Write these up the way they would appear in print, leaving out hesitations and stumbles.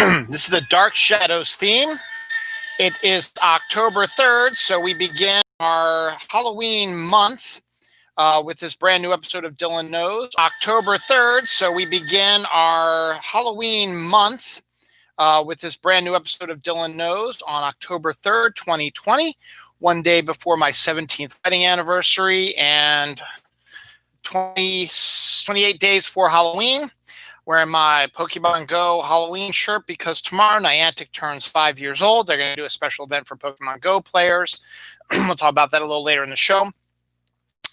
This is the Dark Shadows theme. It is October 3rd, so we begin our Halloween month with this brand new episode of Dylan Knows. October 3rd, so we begin our Halloween month with this brand new episode of Dylan Knows on October 3rd, 2020, one day before my 17th wedding anniversary and 28 days before Halloween. Wearing my Pokemon Go Halloween shirt because tomorrow Niantic turns 5 years old. They're going to do a special event for Pokemon Go players. We'll talk about that a little later in the show.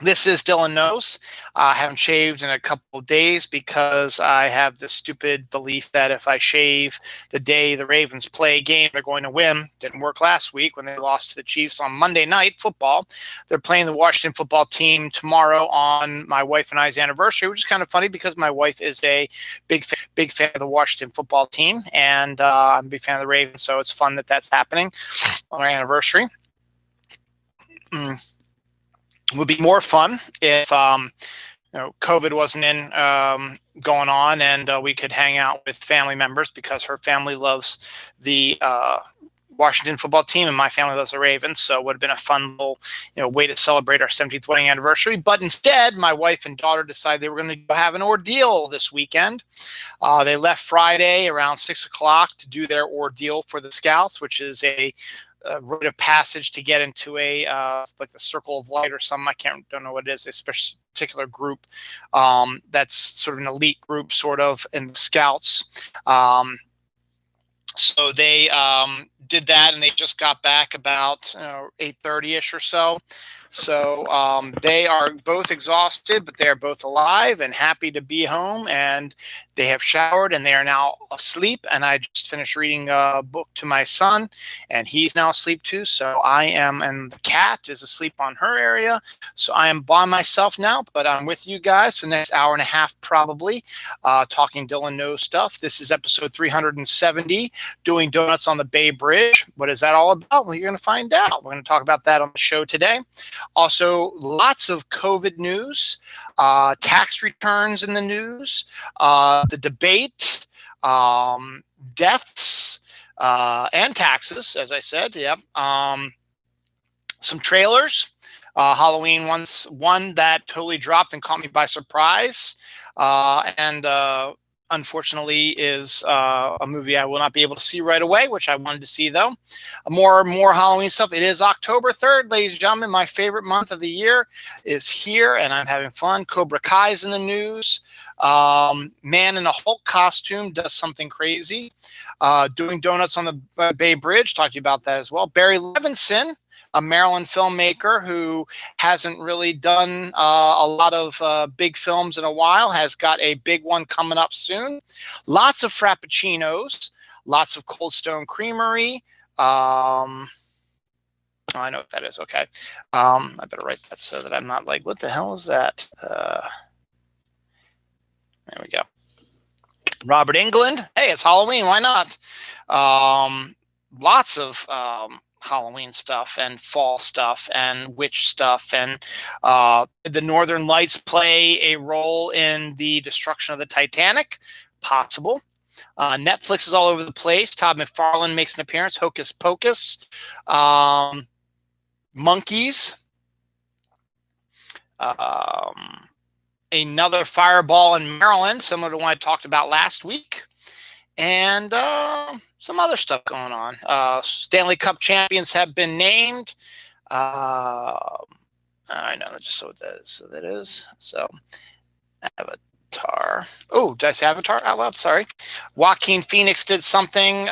This is Dylan Knows. I haven't shaved in a couple of days because I have this stupid belief that if I shave the day the Ravens play a game, they're going to win. Didn't work last week when they lost to the Chiefs on Monday Night Football. They're playing the Washington football team tomorrow on my wife and I's anniversary, which is kind of funny because my wife is a big fan of the Washington football team, and I'm a big fan of the Ravens, so it's fun that that's happening on our anniversary. Would be more fun if COVID wasn't going on and we could hang out with family members because her family loves the Washington football team and my family loves the Ravens. So it would have been a fun little way to celebrate our 17th wedding anniversary. But instead, my wife and daughter decided they were going to have an ordeal this weekend. They left Friday around 6 o'clock to do their ordeal for the Scouts, which is a rite of passage to get into a like the Circle of Light or something. Don't know what it is. A particular group that's sort of an elite group, sort of, in the Scouts. So they did that, and they just got back about 8:30ish or so. So they are both exhausted, but they are both alive and happy to be home, and they have showered, and they are now asleep. And I just finished reading a book to my son, and he's now asleep too. So and the cat is asleep on her area. So I am by myself now, but I'm with you guys for the next hour and a half probably, talking Dylan Knows stuff. This is episode 370, doing donuts on the Bay Bridge. What is that all about? Well, you're going to find out. We're going to talk about that on the show today. Also, lots of COVID news, tax returns in the news, the debate, deaths, and taxes, as I said. Yep. Some trailers. Halloween one that totally dropped and caught me by surprise. And unfortunately is a movie I will not be able to see right away, which I wanted to see though. More Halloween stuff. It is October 3rd, ladies and gentlemen. My favorite month of the year is here, and I'm having fun. Cobra Kai's in the news. Man in a Hulk costume does something crazy. Doing donuts on the Bay Bridge. Talked to you about that as well. Barry Levinson, a Maryland filmmaker who hasn't really done a lot of big films in a while, has got a big one coming up soon. Lots of Frappuccinos, lots of Cold Stone Creamery. I know what that is. Okay. I better write that so that I'm not like, what the hell is that? There we go. Robert Englund. Hey, it's Halloween. Why not? Lots of Halloween stuff and fall stuff and witch stuff, and the Northern Lights play a role in the destruction of the Titanic. Possible. Netflix is all over the place. Todd McFarlane makes an appearance. Hocus Pocus. Monkeys. Another fireball in Maryland, similar to one I talked about last week. And some other stuff going on. Stanley Cup champions have been named. I know just what that is. So that is. So Avatar. Oh, did I say Avatar out loud? Sorry. Joaquin Phoenix did something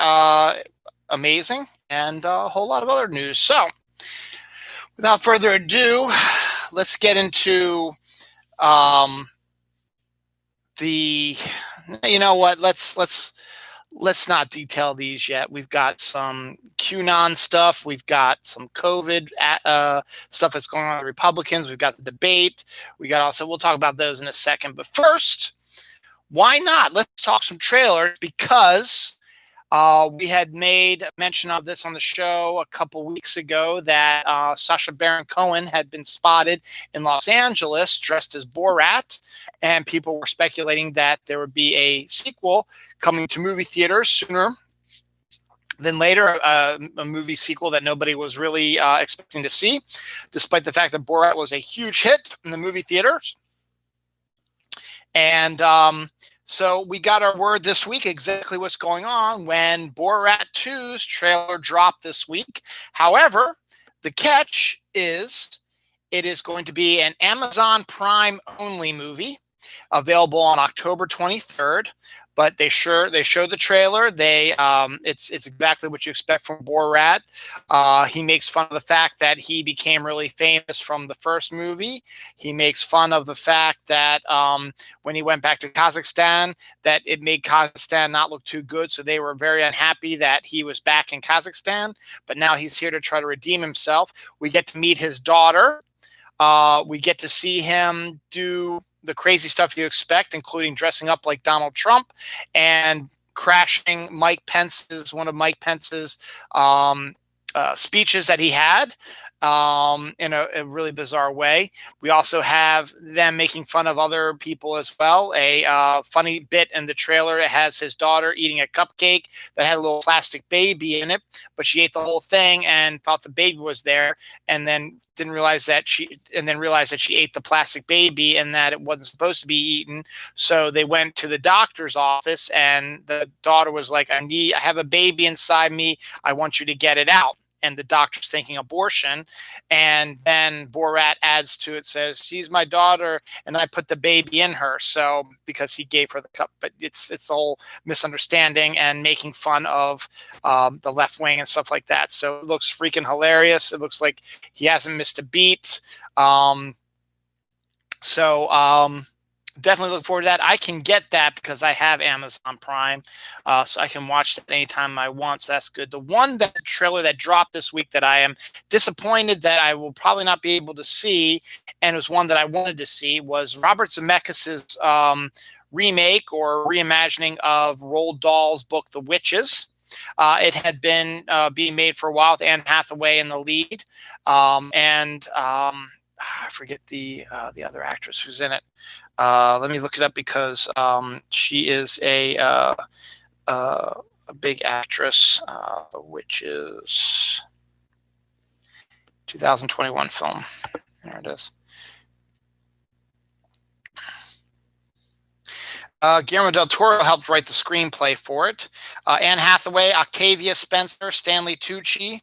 amazing, and a whole lot of other news. So without further ado, let's get into let's not detail these yet. We've got some QAnon stuff. We've got some COVID stuff that's going on with the Republicans. We've got the debate. We'll talk about those in a second. But first, why not? Let's talk some trailers, because we had made mention of this on the show a couple weeks ago that Sacha Baron Cohen had been spotted in Los Angeles dressed as Borat, and people were speculating that there would be a sequel coming to movie theaters sooner Then later, a movie sequel that nobody was really expecting to see, despite the fact that Borat was a huge hit in the movie theaters. And so we got our word this week exactly what's going on when Borat 2's trailer dropped this week. However, the catch is it is going to be an Amazon Prime only movie available on October 23rd. But they showed the trailer. It's exactly what you expect from Borat. He makes fun of the fact that he became really famous from the first movie. He makes fun of the fact that when he went back to Kazakhstan, that it made Kazakhstan not look too good. So they were very unhappy that he was back in Kazakhstan. But now he's here to try to redeem himself. We get to meet his daughter. We get to see him do the crazy stuff you expect, including dressing up like Donald Trump and crashing one of Mike Pence's speeches that he had in a really bizarre way. We also have them making fun of other people as well. A funny bit in the trailer, it has his daughter eating a cupcake that had a little plastic baby in it, but she ate the whole thing and thought the baby was there, and then realized that she ate the plastic baby and that it wasn't supposed to be eaten. So they went to the doctor's office, and the daughter was like, I have a baby inside me. I want you to get it out. And the doctor's thinking abortion. And then Borat adds to it, says, she's my daughter, and I put the baby in her. So because he gave her the cup, but it's the whole misunderstanding and making fun of the left wing and stuff like that. So it looks freaking hilarious. It looks like he hasn't missed a beat. Definitely look forward to that. I can get that because I have Amazon Prime, so I can watch that anytime I want. So that's good. The trailer that dropped this week that I am disappointed that I will probably not be able to see, and it was one that I wanted to see, was Robert Zemeckis' remake or reimagining of Roald Dahl's book, The Witches. It had been being made for a while with Anne Hathaway in the lead, and I forget the other actress who's in it. Let me look it up because she is a big actress, which is 2021 film. There it is. Guillermo del Toro helped write the screenplay for it. Anne Hathaway, Octavia Spencer, Stanley Tucci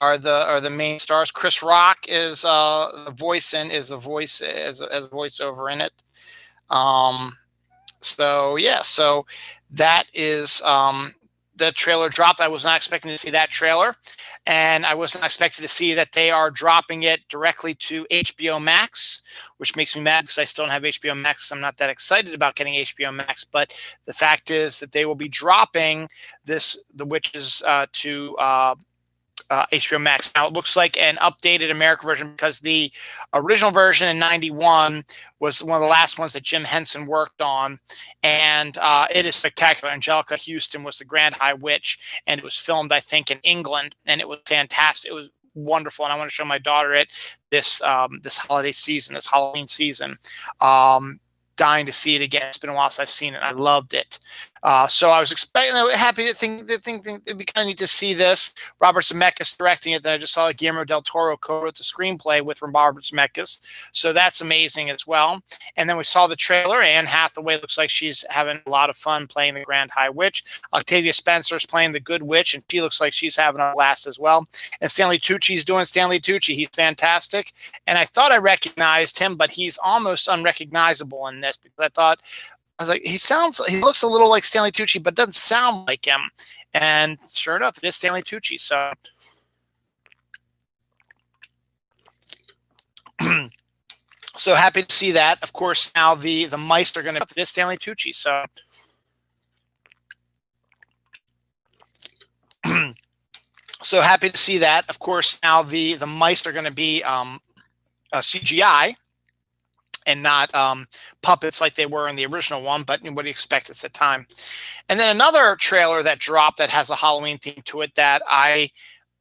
are the main stars. Chris Rock is the voice as a voiceover in it. So that is the trailer dropped. I was not expecting to see that trailer, and I wasn't expecting to see that they are dropping it directly to HBO Max, which makes me mad because I still don't have HBO Max. I'm not that excited about getting HBO Max, but the fact is that they will be dropping The Witches to HBO Max. Now it looks like an updated American version because the original version in '91 was one of the last ones that Jim Henson worked on, and it is spectacular. Angelica Houston was the Grand High Witch, and it was filmed, I think, in England, and it was fantastic. It was wonderful, and I want to show my daughter it this holiday season, this Halloween season. Dying to see it again. It's been a while since I've seen it. I loved it. So I was happy to think it'd be kind of neat to see this. Robert Zemeckis directing it. Then I just saw Guillermo del Toro co-wrote the screenplay with Robert Zemeckis. So that's amazing as well. And then we saw the trailer. Anne Hathaway looks like she's having a lot of fun playing the Grand High Witch. Octavia Spencer's playing the Good Witch, and she looks like she's having a blast as well. And Stanley Tucci's doing Stanley Tucci. He's fantastic. And I thought I recognized him, but he's almost unrecognizable in this because I was like, he looks a little like Stanley Tucci, but doesn't sound like him. And sure enough, it is Stanley Tucci. So, so happy to see that. Of course, now the mice are going to it is Stanley Tucci. So, so happy to see that. Of course, now the mice are going to be CGI. And not puppets like they were in the original one, but what do you expect at the time? And then another trailer that dropped that has a Halloween theme to it that I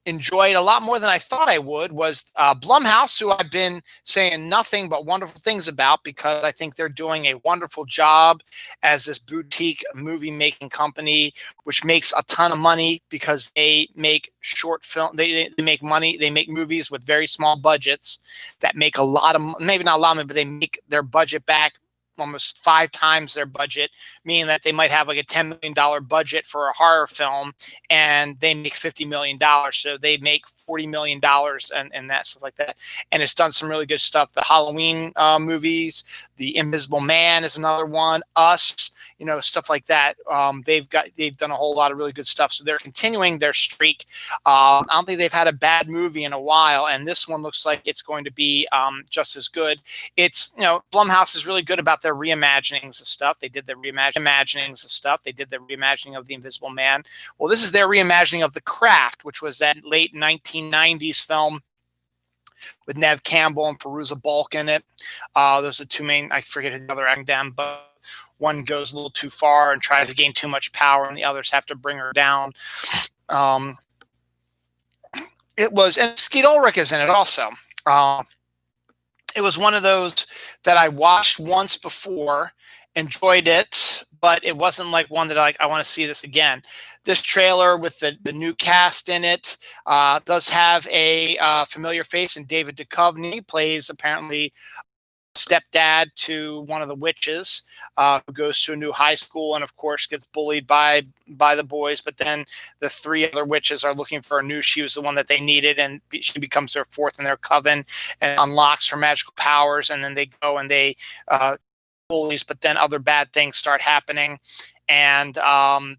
enjoyed a lot more than I thought I would was Blumhouse, who I've been saying nothing but wonderful things about because I think they're doing a wonderful job as this boutique movie making company, which makes a ton of money because they make short film. They make money. They make movies with very small budgets that make a lot of, maybe not a lot of money, but they make their budget back almost 5 times their budget, meaning that they might have like a $10 million budget for a horror film and they make $50 million. So they make $40 million and that stuff like that. And it's done some really good stuff. The Halloween movies, The Invisible Man is another one, Us, stuff like that. They've done a whole lot of really good stuff. So they're continuing their streak. I don't think they've had a bad movie in a while. And this one looks like it's going to be just as good. It's, Blumhouse is really good about their reimaginings of stuff. They did the reimaginings of stuff. They did the reimagining of The Invisible Man. Well, this is their reimagining of The Craft, which was that late 1990s film with Nev Campbell and Fairuza Balk in it. Those are the two main, I forget who the other acting them, but one goes a little too far and tries to gain too much power, and the others have to bring her down. It was, and Skeet Ulrich is in it also. It was one of those that I watched once before, enjoyed it, but it wasn't like one that I want to see this again. This trailer with the new cast in it does have a familiar face, and David Duchovny plays apparently stepdad to one of the witches who goes to a new high school and of course gets bullied by the boys, but then the 3 other witches are looking for a new, she was the one that they needed, and she becomes their 4th in their coven and unlocks her magical powers, and then they go and they bullies, but then other bad things start happening, and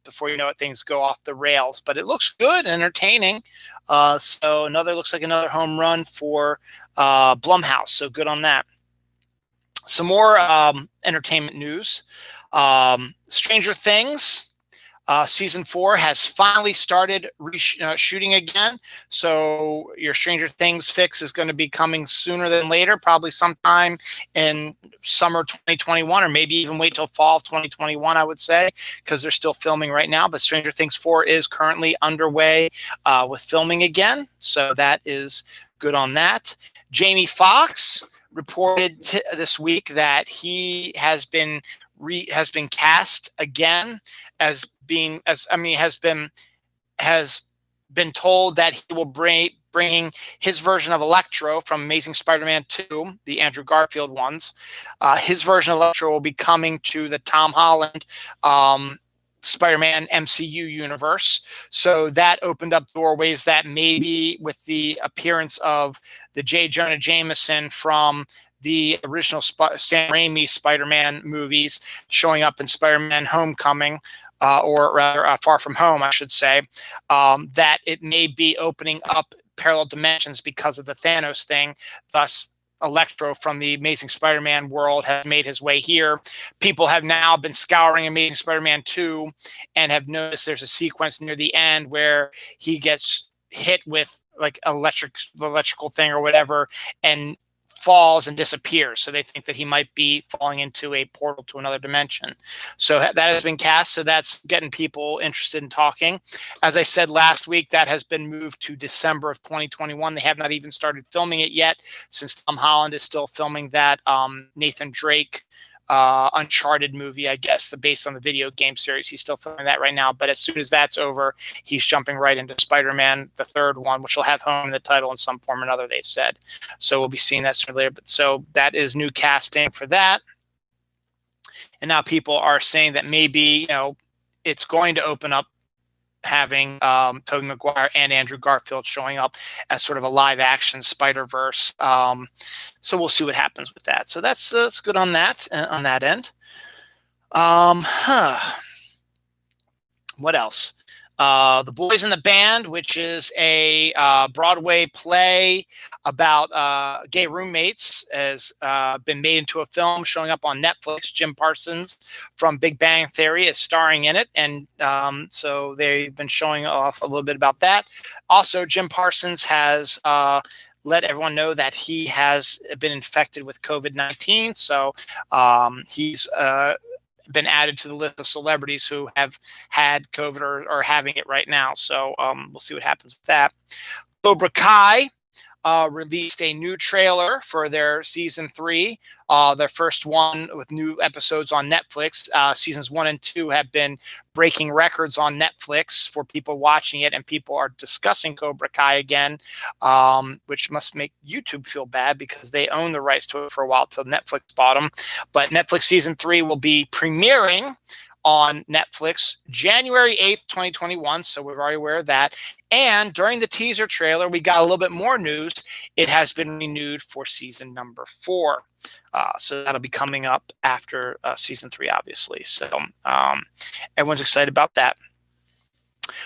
before you know it, things go off the rails. But it looks good, entertaining. So looks like another home run for Blumhouse, so good on that. Some more entertainment news. Stranger Things season 4 has finally started shooting again. So your Stranger Things fix is going to be coming sooner than later, probably sometime in summer 2021, or maybe even wait till fall of 2021, I would say, because they're still filming right now. But Stranger Things 4 is currently underway with filming again. So that is good on that. Jamie Foxx reported this week that he has been cast again has been told that he will bringing his version of Electro from Amazing Spider-Man 2, the Andrew Garfield ones. His version of Electro will be coming to the Tom Holland Spider-Man MCU universe. So that opened up doorways that maybe with the appearance of the J. Jonah Jameson from the original Sam Raimi Spider-Man movies showing up in Spider-Man Homecoming, or rather Far From Home, I should say, that it may be opening up parallel dimensions because of the Thanos thing. Thus, Electro from the Amazing Spider-Man world has made his way here. People have now been scouring Amazing Spider-Man 2 and have noticed there's a sequence near the end where he gets hit with like electrical thing or whatever and falls and disappears. So they think that he might be falling into a portal to another dimension. So that has been cast. So that's getting people interested in talking. As I said last week, that has been moved to December of 2021. They have not even started filming it yet, since Tom Holland is still filming that Nathan Drake Uncharted movie, I guess, based on the video game series. He's still filming that right now. But as soon as that's over, he's jumping right into Spider-Man, the 3rd one, which will have home in the title in some form or another, they've said. So we'll be seeing that sooner or later. But so that is new casting for that. And now people are saying that maybe, it's going to open up having Tobey Maguire and Andrew Garfield showing up as sort of a live action Spider-Verse. So we'll see what happens with that. So that's good on that end. What else? The Boys in the Band, which is a Broadway play about gay roommates, has been made into a film showing up on Netflix. Jim Parsons from Big Bang Theory is starring in it, and so they've been showing off a little bit about that. Also, Jim Parsons has let everyone know that he has been infected with COVID-19, so he's been added to the list of celebrities who have had COVID or having it right now. So we'll see what happens with that. Cobra Kai released a new trailer for their season 3, their first one with new episodes on Netflix. Seasons 1 and 2 have been breaking records on Netflix for people watching it, and people are discussing Cobra Kai again, which must make YouTube feel bad because they own the rights to it for a while till Netflix bought them. But Netflix season 3 will be premiering on Netflix January 8th, 2021. So we're already aware of that. And during the teaser trailer, we got a little bit more news. It has been renewed for season number 4. So that'll be coming up after season 3, obviously. So everyone's excited about that.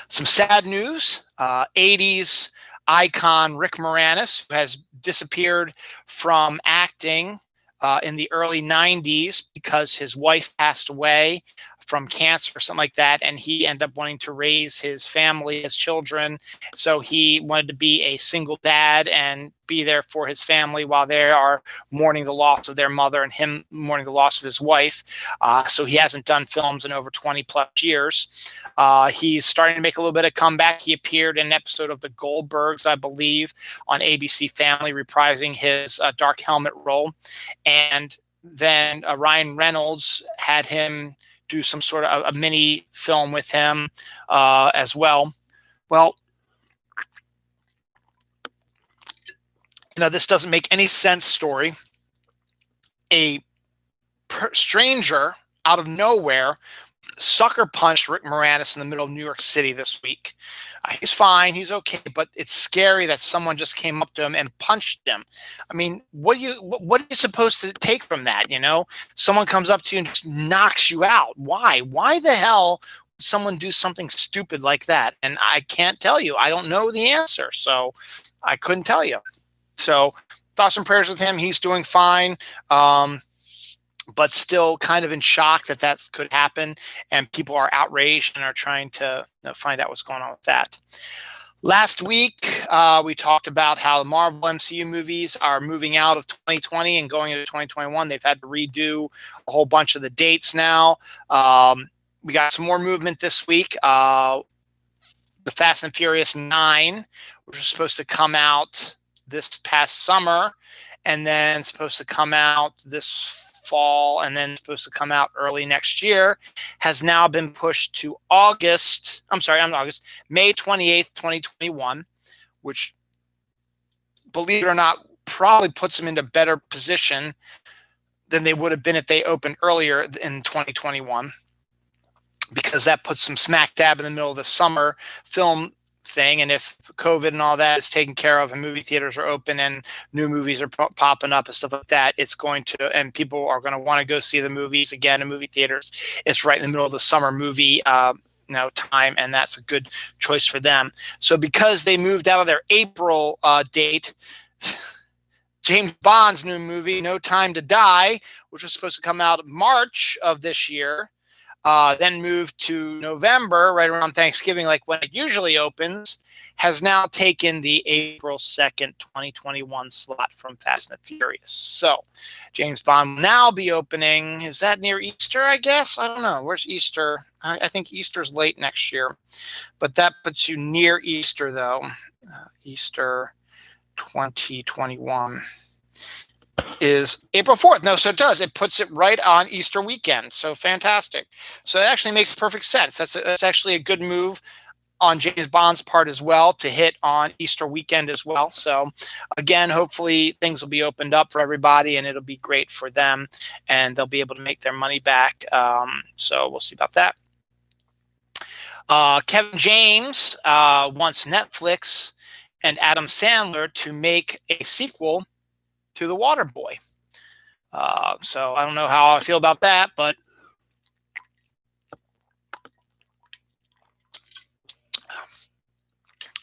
Some sad news. 80s icon Rick Moranis, who has disappeared from acting in the early 90s because his wife passed away from cancer or something like that, and he ended up wanting to raise his family, his children. So he wanted to be a single dad and be there for his family while they are mourning the loss of their mother and him mourning the loss of his wife. So he hasn't done films in over 20 plus years. He's starting to make a little bit of comeback. He appeared in an episode of The Goldbergs, I believe, on ABC Family, reprising his Dark Helmet role. And then Ryan Reynolds had him do some sort of a mini film with him as well. Well, this doesn't make any sense story. A stranger out of nowhere sucker punched Rick Moranis in the middle of New York City this week. He's fine. He's okay. But it's scary that someone just came up to him and punched him. I mean, what are you supposed to take from that? Someone comes up to you and just knocks you out. Why? Why the hell would someone do something stupid like that? And I can't tell you. I don't know the answer. So I couldn't tell you. So thoughts and prayers with him. He's doing fine. But still kind of in shock that could happen, and people are outraged and are trying to find out what's going on with that. Last week, we talked about how the Marvel MCU movies are moving out of 2020 and going into 2021. They've had to redo a whole bunch of the dates now. We got some more movement this week. The Fast and Furious 9, which was supposed to come out this past summer, and then supposed to come out this fall, and then supposed to come out early next year, has now been pushed to May 28th, 2021, which, believe it or not, probably puts them into better position than they would have been if they opened earlier in 2021, because that puts them smack dab in the middle of the summer film thing. And if COVID and all that is taken care of and movie theaters are open and new movies are popping up and stuff like that, it's going to, and people are going to want to go see the movies again in movie theaters. It's right in the middle of the summer movie time, and that's a good choice for them. So because they moved out of their April date, James Bond's new movie, No Time to Die, which was supposed to come out March of this year, then moved to November, right around Thanksgiving, like when it usually opens, has now taken the April 2nd, 2021 slot from Fast and Furious. So James Bond will now be opening. Is that near Easter, I guess? I don't know. Where's Easter? I think Easter's late next year. But that puts you near Easter, though. Easter 2021. Is April 4th. No, so it does. It puts it right on Easter weekend. So fantastic. So it actually makes perfect sense. That's actually a good move on James Bond's part as well, to hit on Easter weekend as well. So again, hopefully things will be opened up for everybody and it'll be great for them and they'll be able to make their money back. So we'll see about that. Kevin James wants Netflix and Adam Sandler to make a sequel to The Waterboy. So I don't know how I feel about that, but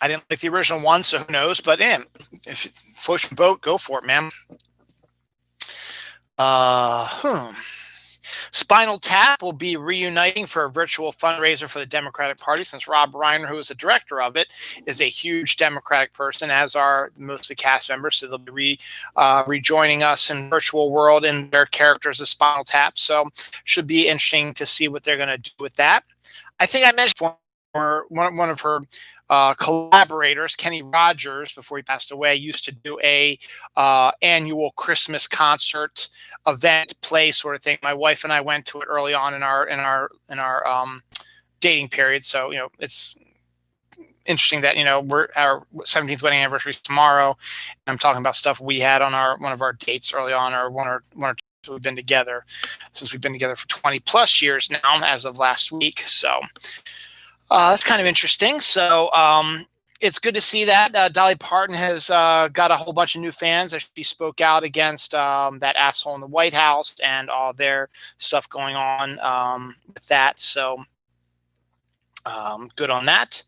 I didn't like the original one, so who knows? But if you float your boat, go for it, man. Spinal Tap will be reuniting for a virtual fundraiser for the Democratic Party, since Rob Reiner, who is the director of it, is a huge Democratic person, as are most of the cast members. So they'll be rejoining us in virtual world in their characters of Spinal Tap. So should be interesting to see what they're going to do with that. I think I mentioned one of her collaborators, Kenny Rogers, before he passed away, used to do a annual Christmas concert event play sort of thing. My wife and I went to it early on in our dating period. So it's interesting that we're our 17th wedding anniversary tomorrow. I'm talking about stuff we had on one of our dates early on, or one or two we've been together, since we've been together for 20 plus years now, as of last week. So that's kind of interesting. So it's good to see that. Dolly Parton has got a whole bunch of new fans as she spoke out against that asshole in the White House and all their stuff going on with that. So good on that.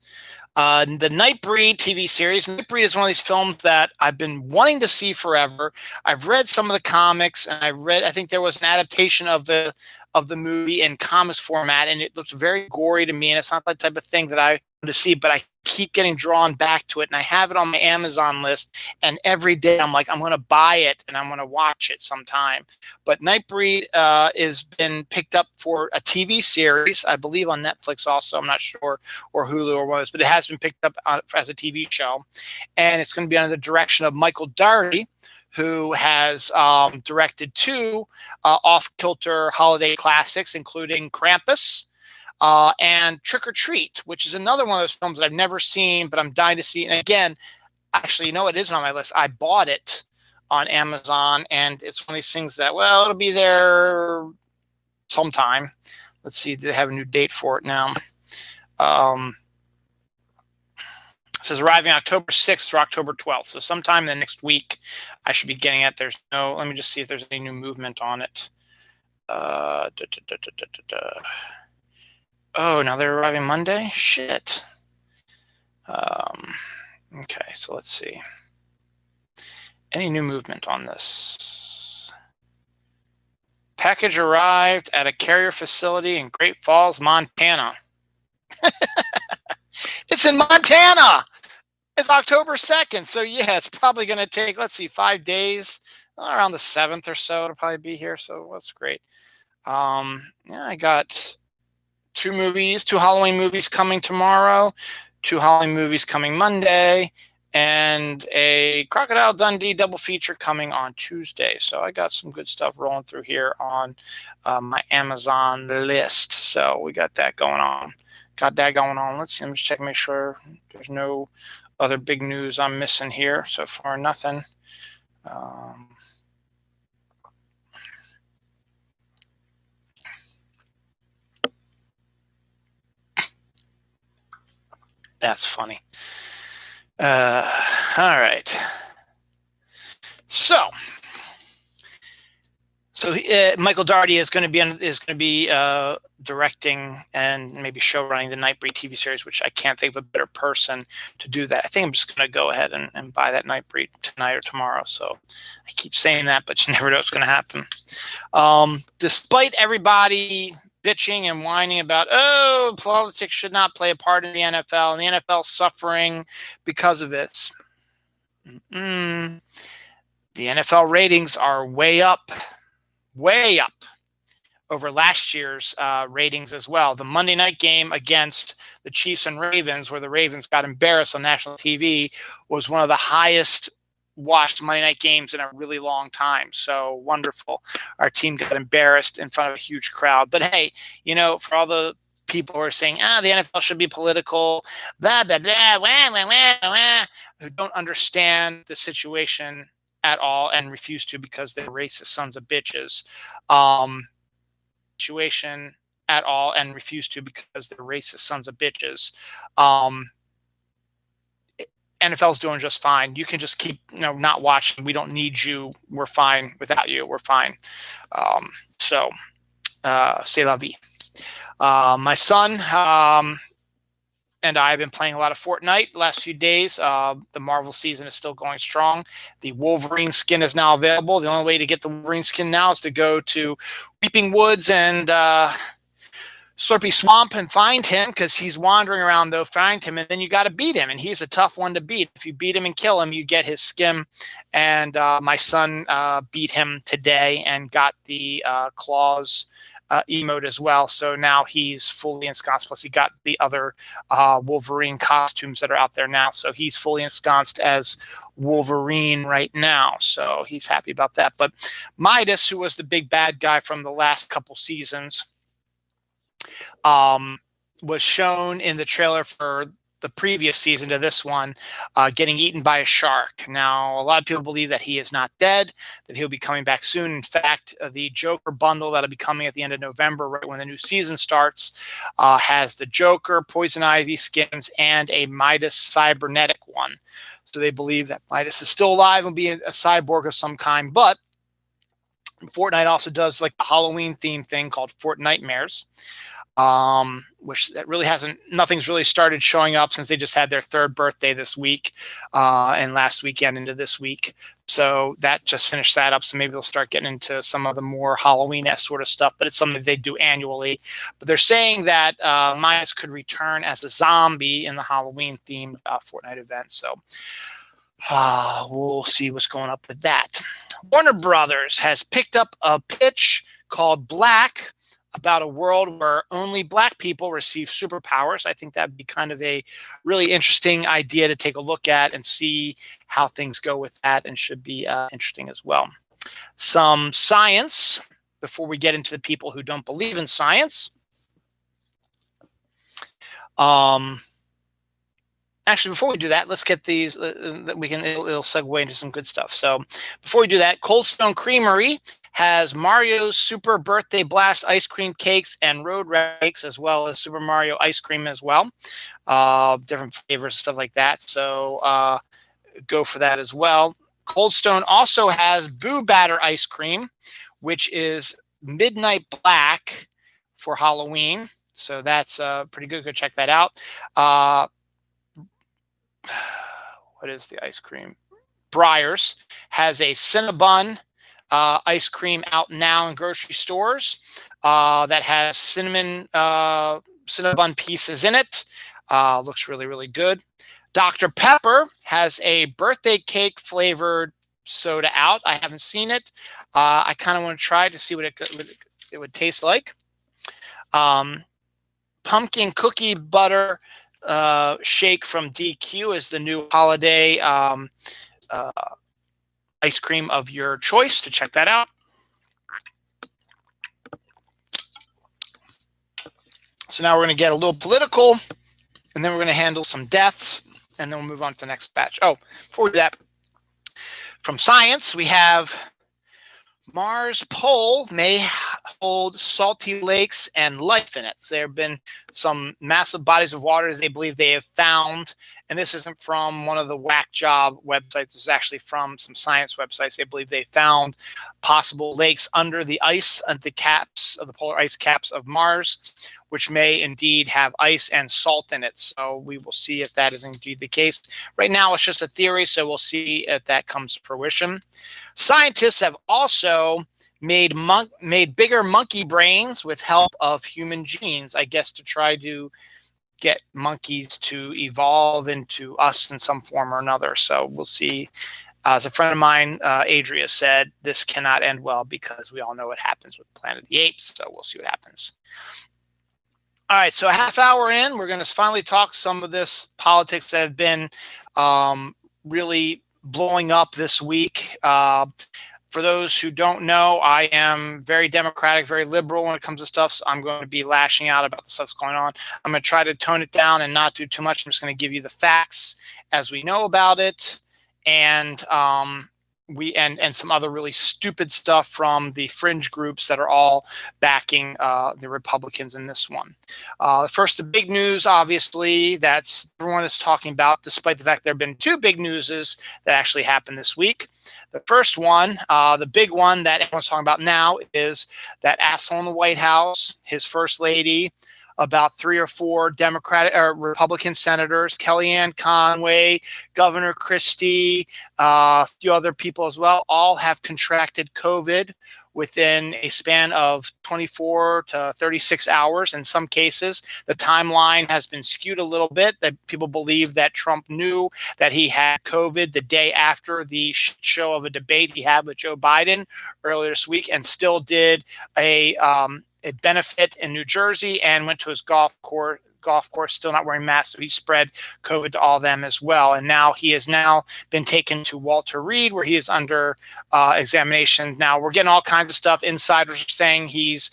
The Nightbreed TV series. Nightbreed is one of these films that I've been wanting to see forever. I've read some of the comics, and I think there was an adaptation of the movie in comics format, and it looks very gory to me, and it's not the type of thing that I want to see, but I keep getting drawn back to it, and I have it on my Amazon list, and every day I'm like, I'm going to buy it and I'm going to watch it sometime. But Nightbreed has been picked up for a TV series, I believe on Netflix also, I'm not sure, or Hulu or one of those, but it has been picked up as a TV show, and it's going to be under the direction of Michael Dougherty, who has directed two off-kilter holiday classics, including Krampus and Trick or Treat, which is another one of those films that I've never seen, but I'm dying to see. And again, actually, it isn't on my list. I bought it on Amazon, and it's one of these things that, well, it'll be there sometime. Let's see, they have a new date for it now. It says arriving October 6th through October 12th. So sometime in the next week, I should be getting it. Let me just see if there's any new movement on it. Oh, now they're arriving Monday? Shit. Okay, so let's see. Any new movement on this? Package arrived at a carrier facility in Great Falls, Montana. It's in Montana. It's October 2nd. So yeah, it's probably going to take, 5 days, around the 7th or so. It'll probably be here. So that's great. Yeah, I got two Halloween movies coming tomorrow, two Halloween movies coming Monday, and a Crocodile Dundee double feature coming on Tuesday. So I got some good stuff rolling through here on my Amazon list. So we got that going on. Let's see. Let me just check, make sure there's no other big news I'm missing here. So far, nothing. That's funny. All right. So Michael Dougherty is going to be directing and maybe show running the Nightbreed TV series, which I can't think of a better person to do that. I think I'm just going to go ahead and buy that Nightbreed tonight or tomorrow. So I keep saying that, but you never know what's going to happen. Despite everybody bitching and whining about, politics should not play a part in the NFL, and the NFL suffering because of it. The NFL ratings are way up over last year's ratings as well. The Monday night game against the Chiefs and Ravens, where the Ravens got embarrassed on national TV, was one of the highest watched Monday night games in a really long time. So wonderful. Our team got embarrassed in front of a huge crowd. But hey, for all the people who are saying, the NFL should be political, blah, blah, blah, wah, wah, wah, wah, who don't understand the situation at all and refuse to because they're racist sons of bitches. NFL's doing just fine. You can just keep not watching. We don't need you. We're fine without you. We're fine. C'est la vie. My son and I have been playing a lot of Fortnite the last few days. The Marvel season is still going strong. The Wolverine skin is now available. The only way to get the Wolverine skin now is to go to Weeping Woods and Slurpy Swamp and find him, because he's wandering around, though. Find him, and then you got to beat him, and he's a tough one to beat. If you beat him and kill him, you get his skin. And my son beat him today and got the claws emote as well. So now he's fully ensconced. Plus, he got the other Wolverine costumes that are out there now. So he's fully ensconced as Wolverine right now. So he's happy about that. But Midas, who was the big bad guy from the last couple seasons, was shown in the trailer for the previous season to this one, getting eaten by a shark. Now, a lot of people believe that he is not dead, that he'll be coming back soon. In fact, the Joker bundle that'll be coming at the end of November, right when the new season starts, has the Joker, Poison Ivy skins, and a Midas cybernetic one. So they believe that Midas is still alive and will be a cyborg of some kind. But Fortnite also does like a Halloween theme thing called Fortnitemares, which that really nothing's really started showing up since they just had their 3rd birthday this week, and last weekend into this week. So that just finished that up. So maybe they'll start getting into some of the more Halloween-esque sort of stuff, but it's something they do annually. But they're saying that Midas could return as a zombie in the Halloween-themed Fortnite event. So we'll see what's going up with that. Warner Brothers has picked up a pitch called Black, about a world where only Black people receive superpowers. I think that'd be kind of a really interesting idea to take a look at and see how things go with that, and should be interesting as well. Some science before we get into the people who don't believe in science. Actually, before we do that, let's get these. It'll segue into some good stuff. So before we do that, Cold Stone Creamery has Mario's Super Birthday Blast ice cream cakes and road cakes, as well as Super Mario ice cream as well. Different flavors, stuff like that. So go for that as well. Cold Stone also has Boo Batter ice cream, which is Midnight Black for Halloween. So that's pretty good. Go check that out. What is the ice cream? Breyers has a Cinnabon ice cream out now in grocery stores that has Cinnabon pieces in it. Looks really, really good. Dr. Pepper has a birthday cake flavored soda out. I haven't seen it. I kind of want to try to see what it would taste like. Pumpkin cookie butter shake from DQ is the new holiday ice cream of your choice. To check that out. So now we're going to get a little political, and then we're going to handle some deaths, and then we'll move on to the next batch. Oh, before we do that, from science, we have Mars pole may hold salty lakes and life in it. So there have been some massive bodies of water they believe they have found. And this isn't from one of the whack job websites. This is actually from some science websites. They believe they found possible lakes under the ice at the caps of the polar ice caps of Mars, which may indeed have ice and salt in it. So we will see if that is indeed the case. Right now, it's just a theory, so we'll see if that comes to fruition. Scientists have also made bigger monkey brains with help of human genes, I guess, to try to get monkeys to evolve into us in some form or another. So we'll see. As a friend of mine, Adria, said, this cannot end well because we all know what happens with Planet of the Apes. So we'll see what happens. All right, so a half hour in, we're going to finally talk some of this politics that have been really blowing up this week. For those who don't know, I am very democratic, very liberal when it comes to stuff. So I'm going to be lashing out about the stuff that's going on. I'm going to try to tone it down and not do too much. I'm just going to give you the facts as we know about it, and some other really stupid stuff from the fringe groups that are all backing the Republicans in this one. First, the big news, obviously, that everyone is talking about, despite the fact there have been two big newses that actually happened this week. The first one, the big one that everyone's talking about now, is that asshole in the White House, his first lady, about 3 or 4 Democratic or Republican senators, Kellyanne Conway, Governor Christie, a few other people as well, all have contracted COVID within a span of 24 to 36 hours. In some cases, the timeline has been skewed a little bit, that people believe that Trump knew that he had COVID the day after the show of a debate he had with Joe Biden earlier this week, and still did a benefit in New Jersey and went to his golf course, still not wearing masks. So he spread COVID to all of them as well. And now he has now been taken to Walter Reed, where he is under examination. Now we're getting all kinds of stuff. Insiders are saying he's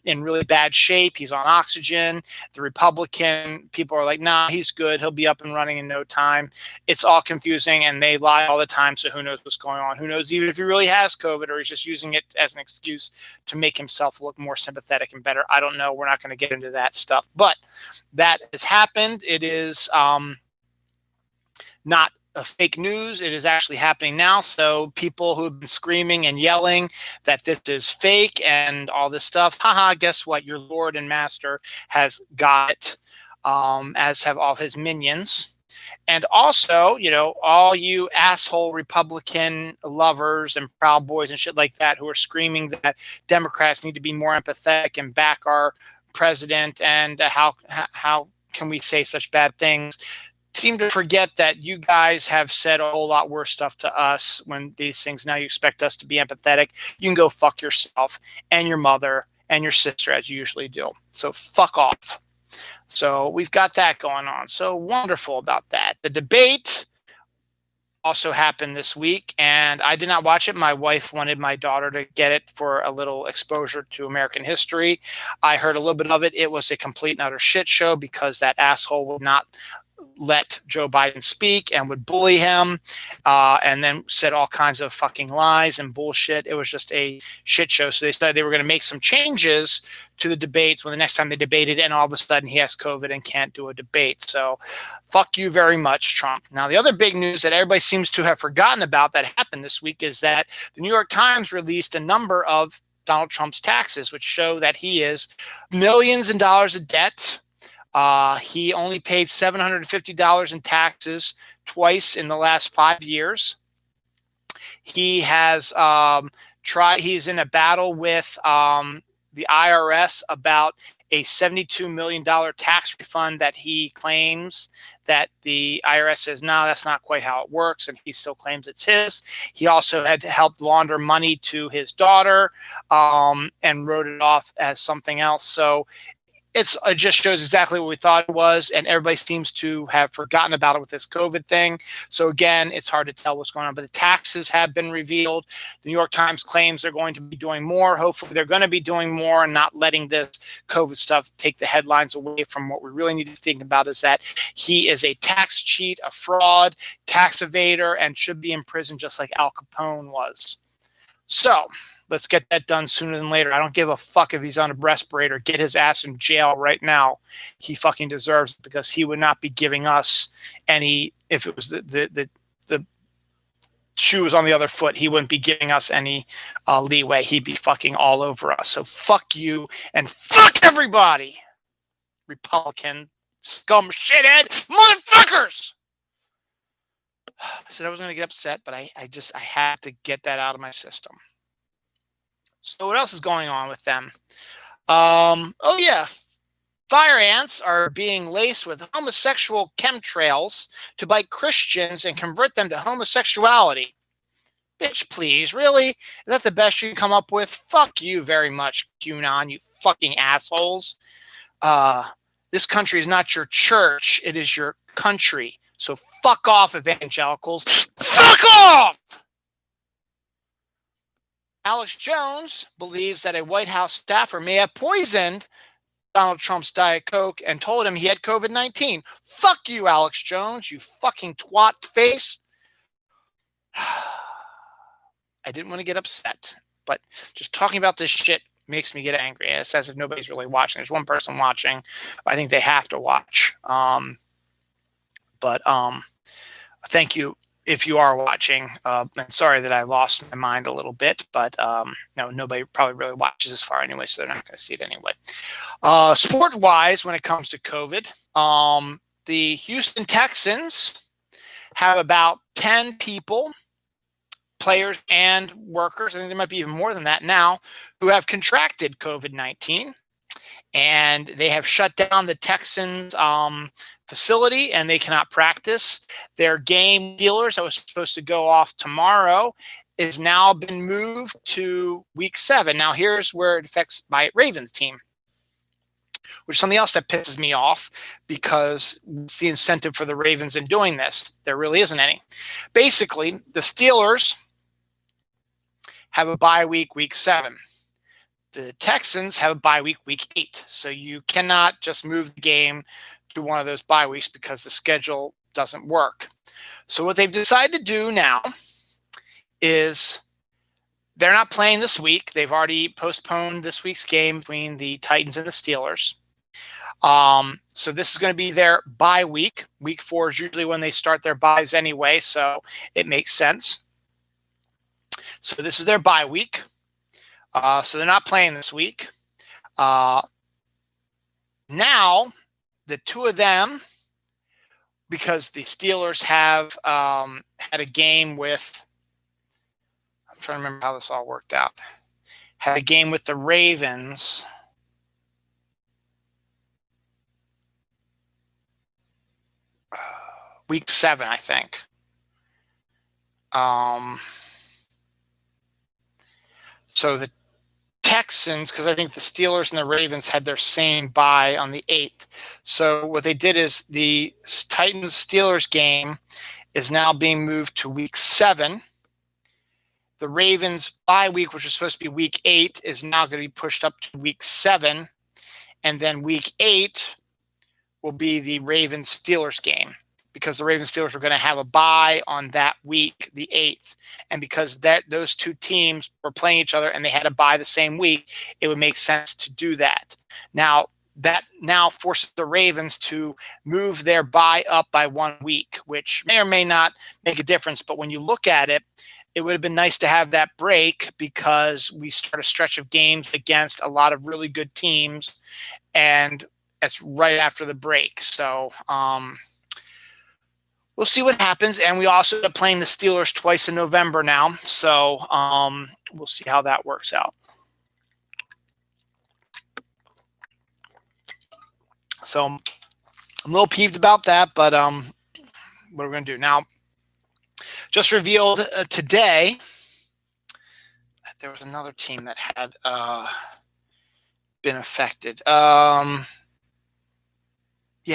in really bad shape. He's on oxygen. The Republican people are like, nah, he's good. He'll be up and running in no time. It's all confusing, and they lie all the time. So who knows what's going on? Who knows even if he really has COVID, or he's just using it as an excuse to make himself look more sympathetic and better. I don't know. We're not going to get into that stuff. But that has happened. It is not a fake news. It is actually happening now. So people who have been screaming and yelling that this is fake and all this stuff, haha, guess what? Your Lord and Master has got it, as have all his minions. And also, you know, all you asshole Republican lovers and Proud Boys and shit like that who are screaming that Democrats need to be more empathetic and back our president, and how can we say such bad things, seem to forget that you guys have said a whole lot worse stuff to us when these things. Now you expect us to be empathetic. You can go fuck yourself and your mother and your sister, as you usually do. So fuck off. So we've got that going on. So wonderful about that. The debate also happened this week, and I did not watch it. My wife wanted my daughter to get it for a little exposure to American history. I heard a little bit of it. It was a complete and utter shit show because that asshole would not let Joe Biden speak and would bully him, and then said all kinds of fucking lies and bullshit. It was just a shit show. So they said they were going to make some changes to the debates when the next time they debated, and all of a sudden he has COVID and can't do a debate. So fuck you very much, Trump. Now, the other big news that everybody seems to have forgotten about that happened this week is that the New York Times released a number of Donald Trump's taxes, which show that he is millions in dollars of debt. He only paid $750 in taxes twice in the last 5 years. He has he's in a battle with the IRS about a $72 million tax refund that he claims that the IRS says, no, that's not quite how it works, and he still claims it's his. He also had helped launder money to his daughter and wrote it off as something else. So it just shows exactly what we thought it was, and everybody seems to have forgotten about it with this COVID thing. So again, it's hard to tell what's going on, but the taxes have been revealed. The New York Times claims they're going to be doing more. Hopefully they're going to be doing more and not letting this COVID stuff take the headlines away from what we really need to think about, is that he is a tax cheat, a fraud, tax evader, and should be in prison just like Al Capone was. So let's get that done sooner than later. I don't give a fuck if he's on a respirator. Get his ass in jail right now. He fucking deserves it, because he would not be giving us any, if it was the shoe was on the other foot, he wouldn't be giving us any leeway. He'd be fucking all over us. So fuck you and fuck everybody, Republican scum shithead motherfuckers. I said I was going to get upset, but I had to get that out of my system. So what else is going on with them? Oh yeah, fire ants are being laced with homosexual chemtrails to bite Christians and convert them to homosexuality. Bitch, please, really? Is that the best you can come up with? Fuck you very much, QAnon, you fucking assholes. This country is not your church, it is your country. So fuck off, evangelicals. Fuck off! Alex Jones believes that a White House staffer may have poisoned Donald Trump's Diet Coke and told him he had COVID-19. Fuck you, Alex Jones, you fucking twat face. I didn't want to get upset, but just talking about this shit makes me get angry. And it's as if nobody's really watching. There's one person watching. I think they have to watch. But thank you, if you are watching. And sorry that I lost my mind a little bit, but no, nobody probably really watches this far anyway, so they're not going to see it anyway. Sport-wise, when it comes to COVID, the Houston Texans have about 10 people, players and workers, I think there might be even more than that now, who have contracted COVID-19. And they have shut down the Texans facility, and they cannot practice. Their game Steelers that was supposed to go off tomorrow is now been moved to week 7. Now, here's where it affects my Ravens team, which is something else that pisses me off, because it's the incentive for the Ravens in doing this. There really isn't any. Basically, the Steelers have a bye week, week 7. The Texans have a bye week, week 8. So you cannot just move the game to one of those bye weeks because the schedule doesn't work. So what they've decided to do now is they're not playing this week. They've already postponed this week's game between the Titans and the Steelers. So this is going to be their bye week. Week 4 is usually when they start their byes anyway, so it makes sense. So this is their bye week. So they're not playing this week. Now, the two of them, because the Steelers have had a game with, I'm trying to remember how this all worked out, had a game with the Ravens. Week 7, I think. So the Texans, because I think the Steelers and the Ravens had their same bye on the 8th. So what they did is the Titans-Steelers game is now being moved to week 7. The Ravens bye week, which was supposed to be week 8, is now going to be pushed up to week 7. And then week 8 will be the Ravens-Steelers game, because the Ravens-Steelers were going to have a bye on that week, the 8th. And because those two teams were playing each other and they had a bye the same week, it would make sense to do that. Now, that now forces the Ravens to move their bye up by 1 week, which may or may not make a difference. But when you look at it, it would have been nice to have that break, because we start a stretch of games against a lot of really good teams, and that's right after the break. So, we'll see what happens. And we also end up playing the Steelers twice in November now. So we'll see how that works out. So I'm a little peeved about that, but what are we going to do? Now, just revealed today that there was another team that had been affected. Yeah,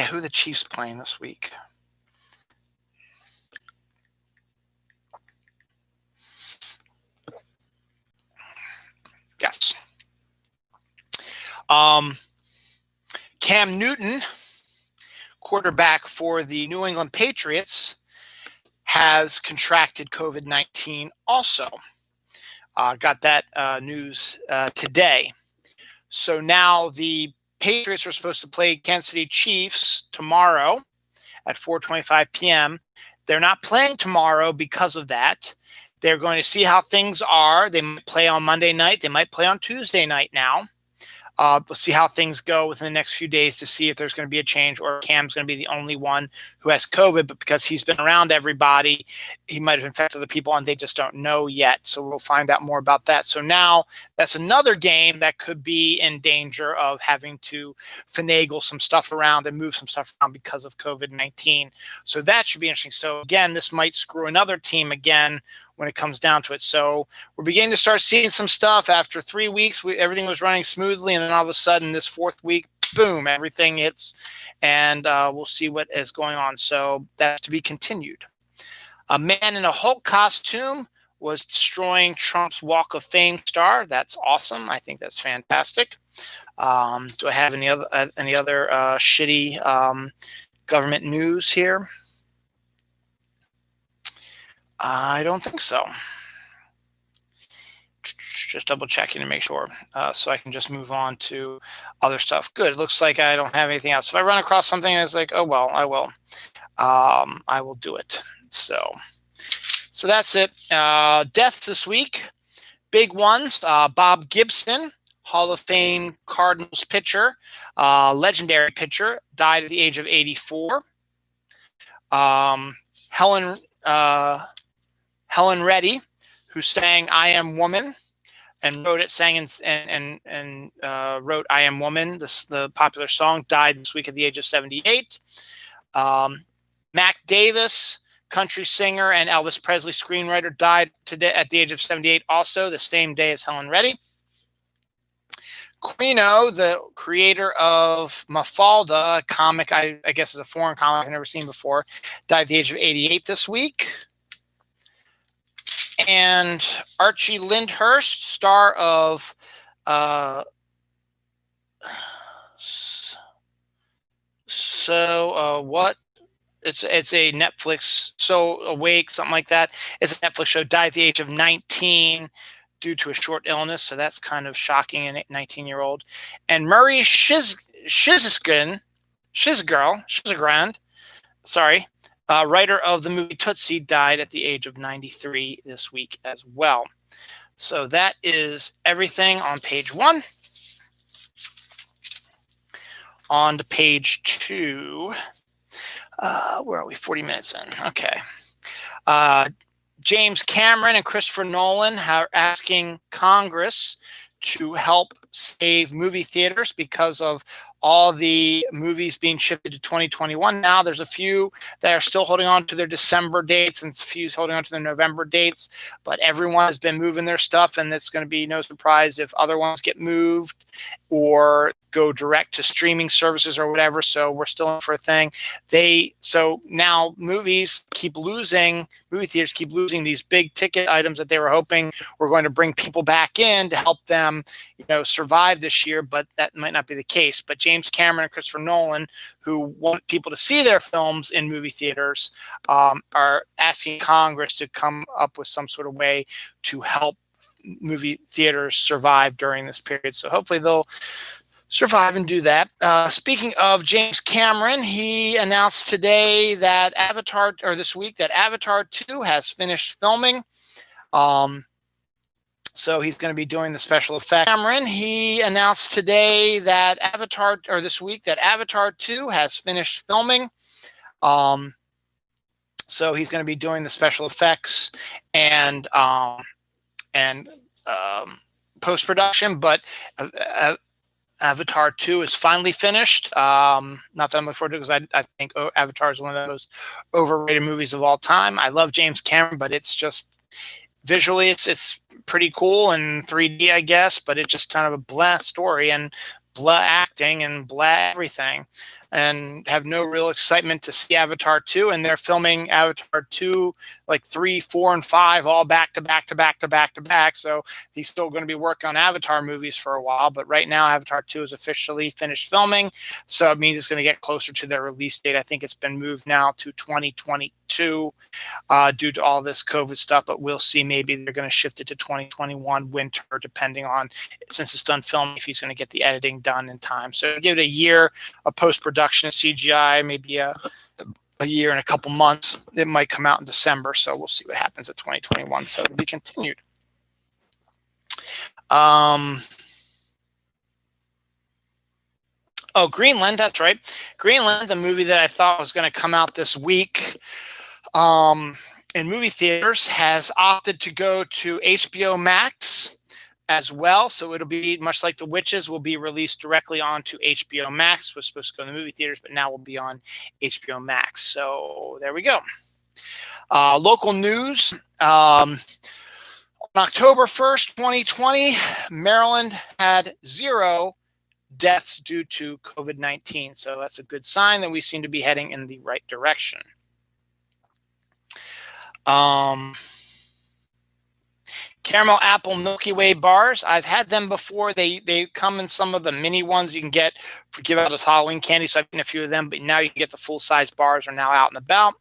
who are the Chiefs playing this week? Yes. Cam Newton, quarterback for the New England Patriots, has contracted COVID-19 also. Got that news today. So now the Patriots are supposed to play Kansas City Chiefs tomorrow at 4:25 p.m. They're not playing tomorrow because of that. They're going to see how things are. They might play on Monday night. They might play on Tuesday night now. We'll see how things go within the next few days to see if there's going to be a change, or Cam's going to be the only one who has COVID, but because he's been around everybody, he might have infected other people and they just don't know yet. So we'll find out more about that. So now that's another game that could be in danger of having to finagle some stuff around and move some stuff around because of COVID-19. So that should be interesting. So again, this might screw another team again when it comes down to it. So we're beginning to start seeing some stuff. After 3 weeks, everything was running smoothly, and then all of a sudden this 4th week, boom, everything hits, and we'll see what is going on. So that's to be continued. A man in a Hulk costume was destroying Trump's Walk of Fame star. That's awesome. I think that's fantastic. Do I have any other shitty government news here? I don't think so. Just double checking to make sure, so I can just move on to other stuff. Good. Looks like I don't have anything else. If I run across something, it's like, oh well, I will. I will do it. So So that's it. Deaths this week. Big ones. Bob Gibson, Hall of Fame Cardinals pitcher, legendary pitcher, died at the age of 84. Helen Reddy, who sang "I Am Woman" and wrote it, sang and wrote "I Am Woman," the popular song, died this week at the age of 78. Mac Davis, country singer and Elvis Presley screenwriter, died today at the age of 78, also the same day as Helen Reddy. Quino, the creator of Mafalda, a comic I guess is a foreign comic I've never seen before, died at the age of 88 this week. And Archie Lyndhurst, star of what? It's a Netflix, So Awake, something like that. It's a Netflix show, died at the age of 19 due to a short illness. So that's kind of shocking in a 19-year-old. And Murray Shizgran, writer of the movie Tootsie, died at the age of 93 this week as well. So that is everything on page 1. On to page 2. Where are we? 40 minutes in. Okay. James Cameron and Christopher Nolan are asking Congress to help save movie theaters because of all the movies being shifted to 2021 now. There's a few that are still holding on to their December dates and a few holding on to their November dates, but everyone has been moving their stuff, and it's going to be no surprise if other ones get moved or go direct to streaming services or whatever. So we're still in for a thing. So now movie theaters keep losing these big ticket items that they were hoping were going to bring people back in to help them, survive this year, but that might not be the case. But James Cameron and Christopher Nolan, who want people to see their films in movie theaters, are asking Congress to come up with some sort of way to help movie theaters survive during this period. So hopefully they'll survive and do that. Speaking of James Cameron, he announced today that this week that Avatar 2 has finished filming. So he's going to be doing the special effects. Cameron, he announced today that this week that Avatar 2 has finished filming. So he's going to be doing the special effects and post-production, but Avatar 2 is finally finished. Not that I'm looking forward to it, because I think Avatar is one of the most overrated movies of all time. I love James Cameron, but it's just visually it's pretty cool in 3D, I guess, but it's just kind of a blah story and blah acting and blah everything, and have no real excitement to see Avatar 2. And they're filming Avatar 2 like 3, 4, and 5 all back to back to back to back to back. So he's still going to be working on Avatar movies for a while, but right now Avatar 2 is officially finished filming. So it means it's going to get closer to their release date. I think it's been moved now to 2022 due to all this COVID stuff, but we'll see. Maybe they're going to shift it to 2021 winter, depending on, since it's done filming, if he's going to get the editing done in time. So give it a year of post-production and CGI, maybe a year and a couple months. It might come out in December, so we'll see what happens at 2021. So it'll be continued. Greenland, that's right. Greenland, the movie that I thought was going to come out this week in movie theaters, has opted to go to HBO Max as well. So it'll be much like The Witches, will be released directly onto HBO Max. It was supposed to go in the movie theaters, but now will be on HBO Max. So there we go. Local news. On October 1st, 2020, Maryland had 0 deaths due to COVID-19. So that's a good sign that we seem to be heading in the right direction. Caramel apple Milky Way bars. I've had them before. They come in some of the mini ones you can get for give out as Halloween candy. So I've eaten a few of them, but now you can get the full size bars are now out and about.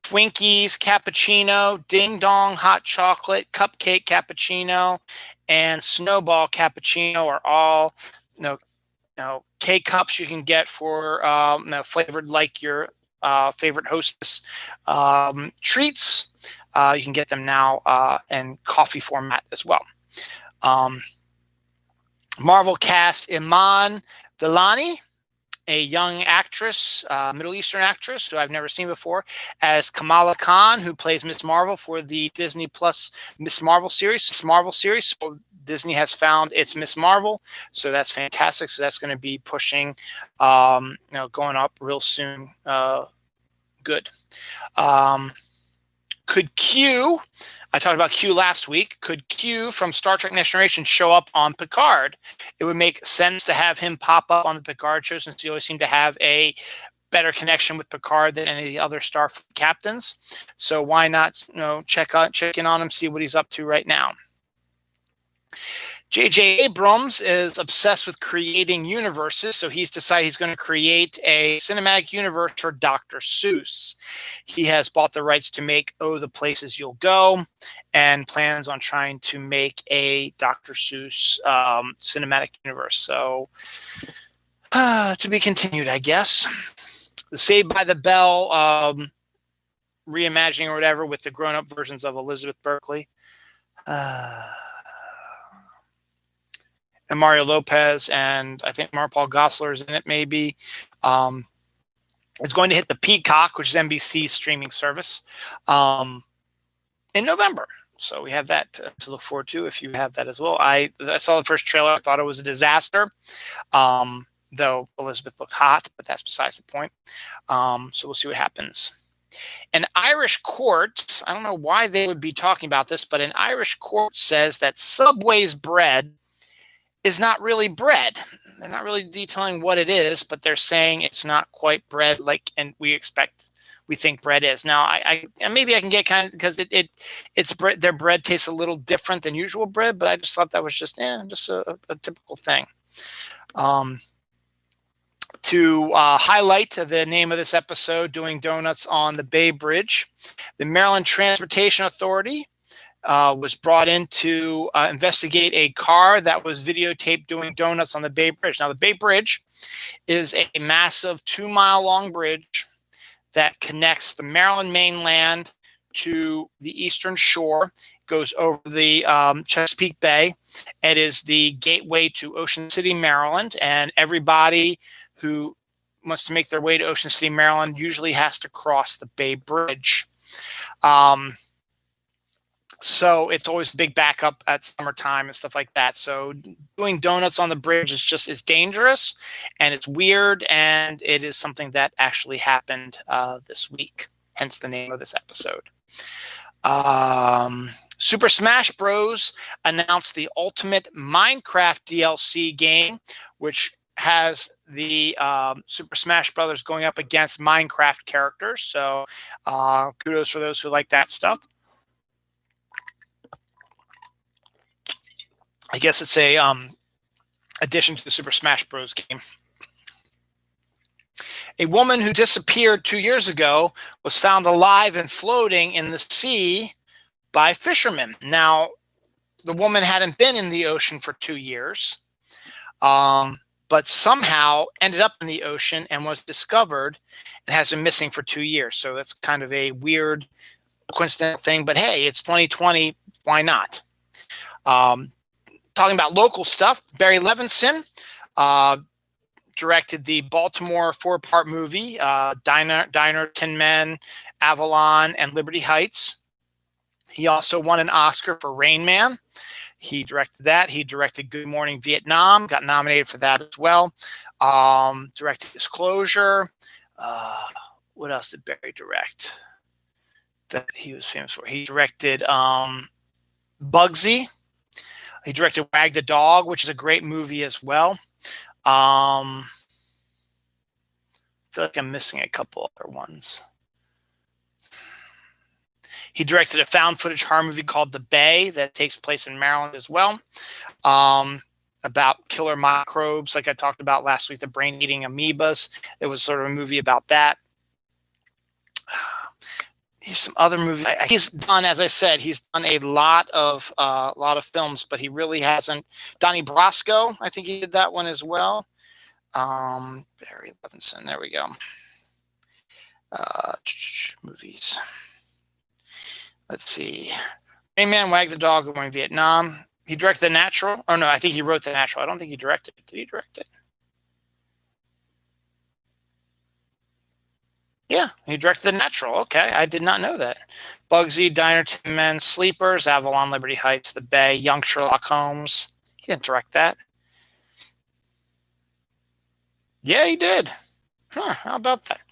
Twinkies, cappuccino, ding dong hot chocolate, cupcake cappuccino, and snowball cappuccino are all K-cups you can get for flavored like your favorite Hostess treats. You can get them now in coffee format as well. Marvel cast Iman Vellani, a young actress, Middle Eastern actress who I've never seen before, as Kamala Khan, who plays Miss Marvel for the Disney Plus Miss Marvel series. So Disney has found its Miss Marvel, so that's fantastic. So that's going to be pushing, going up real soon. Good. Could Q, I talked about Q last week, could Q from Star Trek Next Generation show up on Picard? It would make sense to have him pop up on the Picard show, since he always seemed to have a better connection with Picard than any of the other Starfleet captains. So why not check in on him, see what he's up to right now. J.J. Abrams is obsessed with creating universes, so he's decided he's going to create a cinematic universe for Dr. Seuss. He has bought the rights to make Oh, the Places You'll Go, and plans on trying to make a Dr. Seuss cinematic universe. So, to be continued, I guess. The Saved by the Bell reimagining or whatever with the grown-up versions of Elizabeth Berkley. And Mario Lopez, and I think Mark Paul Gosselaar is in it, maybe. It's going to hit the Peacock, which is NBC's streaming service, in November. So we have that to look forward to if you have that as well. I saw the first trailer. I thought it was a disaster, though Elizabeth looked hot, but that's besides the point. So we'll see what happens. An Irish court, I don't know why they would be talking about this, but an Irish court says that Subway's bread is not really bread. They're not really detailing what it is, but they're saying it's not quite bread and we think bread is. Now, I maybe I can get kind of, because it's bread. Their bread tastes a little different than usual bread, but I just thought that was just a typical thing. To highlight the name of this episode, doing donuts on the Bay Bridge, the Maryland Transportation Authority was brought in to investigate a car that was videotaped doing donuts on the Bay Bridge. Now, the Bay Bridge is a massive 2-mile-long bridge that connects the Maryland mainland to the eastern shore, goes over the Chesapeake Bay. It is the gateway to Ocean City, Maryland, and everybody who wants to make their way to Ocean City, Maryland usually has to cross the Bay Bridge. So it's always a big backup at summertime and stuff like that. So doing donuts on the bridge is dangerous, and it's weird, and it is something that actually happened this week, hence the name of this episode. Super Smash Bros. Announced the Ultimate Minecraft DLC game, which has the Super Smash Brothers going up against Minecraft characters. So kudos for those who like that stuff. I guess it's a addition to the Super Smash Bros. Game. A woman who disappeared 2 years ago was found alive and floating in the sea by fishermen. Now, the woman hadn't been in the ocean for 2 years, but somehow ended up in the ocean and was discovered and has been missing for 2 years. So that's kind of a weird coincidental thing, but hey, it's 2020. Why not? Talking about local stuff, Barry Levinson directed the Baltimore 4-part movie, Diner, Tin Men, Avalon, and Liberty Heights. He also won an Oscar for Rain Man. He directed that. He directed Good Morning Vietnam, got nominated for that as well. Directed Disclosure. What else did Barry direct that he was famous for? He directed Bugsy. He directed Wag the Dog, which is a great movie as well. I feel like I'm missing a couple other ones. He directed a found footage horror movie called The Bay that takes place in Maryland as well, about killer microbes, like I talked about last week, the brain-eating amoebas. It was sort of a movie about that. Here's some other movies. He's done, as I said, he's done a lot of films, but he really hasn't. Donnie Brasco, I think he did that one as well. Barry Levinson. There we go. Movies. Let's see. Rain Man, Wag the Dog, Going in Vietnam. He directed The Natural. Oh, no, I think he wrote The Natural. I don't think he directed it. Did he direct it? Yeah, he directed The Natural. Okay, I did not know that. Bugsy, Diner, Tin Men, Sleepers, Avalon, Liberty Heights, The Bay, Young Sherlock Holmes. He didn't direct that. Yeah, he did. Huh, how about that?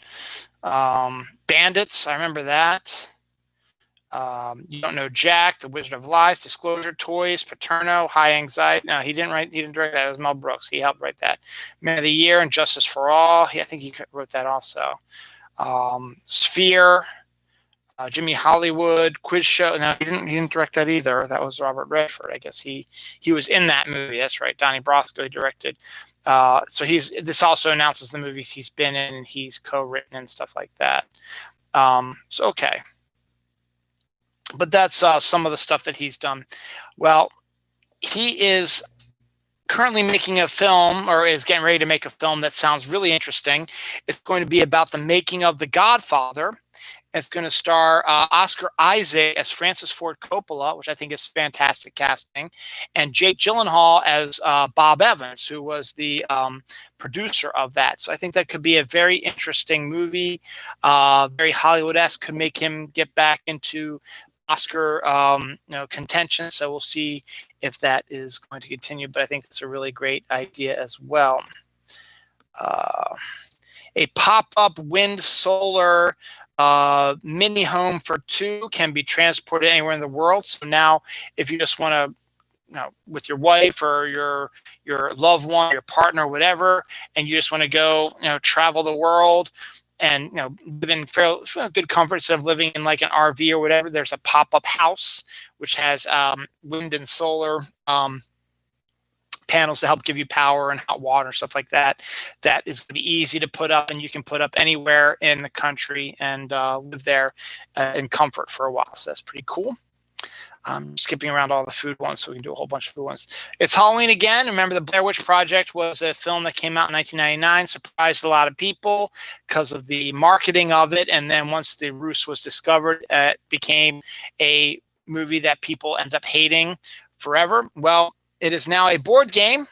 Bandits, I remember that. You Don't Know Jack, The Wizard of Lies, Disclosure, Toys, Paterno, High Anxiety. No, he didn't write. He didn't direct that. It was Mel Brooks. He helped write that. Man of the Year and Justice for All. I think he wrote that also. Sphere, Jimmy Hollywood, Quiz Show. No, he didn't direct that either. That was Robert Redford. I guess he was in that movie. That's right. Donnie Brasco he directed. So this also announces the movies he's been in and he's co-written and stuff like that. So okay. But that's some of the stuff that he's done. Well, he is currently making a film, or is getting ready to make a film that sounds really interesting. It's going to be about the making of The Godfather. It's going to star Oscar Isaac as Francis Ford Coppola, which I think is fantastic casting, and Jake Gyllenhaal as Bob Evans, who was the producer of that. So I think that could be a very interesting movie, very Hollywood-esque, could make him get back into Oscar contention. So we'll see if that is going to continue, but I think it's a really great idea as well. A pop-up wind solar mini home for two can be transported anywhere in the world. So now if you just want to, with your wife or your loved one, your partner, whatever, and you just want to go, travel the world and live in fairly good comfort instead of living in like an RV or whatever, there's a pop-up house which has wind and solar panels to help give you power and hot water and stuff like that. That is going to be easy to put up, and you can put up anywhere in the country and live there in comfort for a while. So that's pretty cool. I'm skipping around all the food ones so we can do a whole bunch of food ones. It's Halloween again. Remember, the Blair Witch Project was a film that came out in 1999, surprised a lot of people because of the marketing of it. And then once the ruse was discovered, it became a movie that people end up hating forever. Well, it is now a board game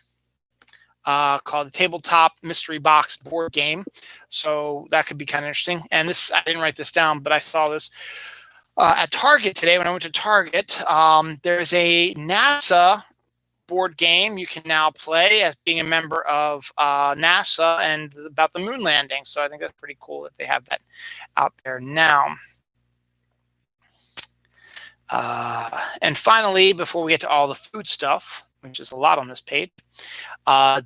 called the Tabletop Mystery Box board game. So that could be kind of interesting. And this, I didn't write this down, but I saw this at Target today when I went to Target. There's a NASA board game you can now play as being a member of NASA and about the moon landing. So I think that's pretty cool that they have that out there now. And finally, before we get to all the food stuff, which is a lot on this page,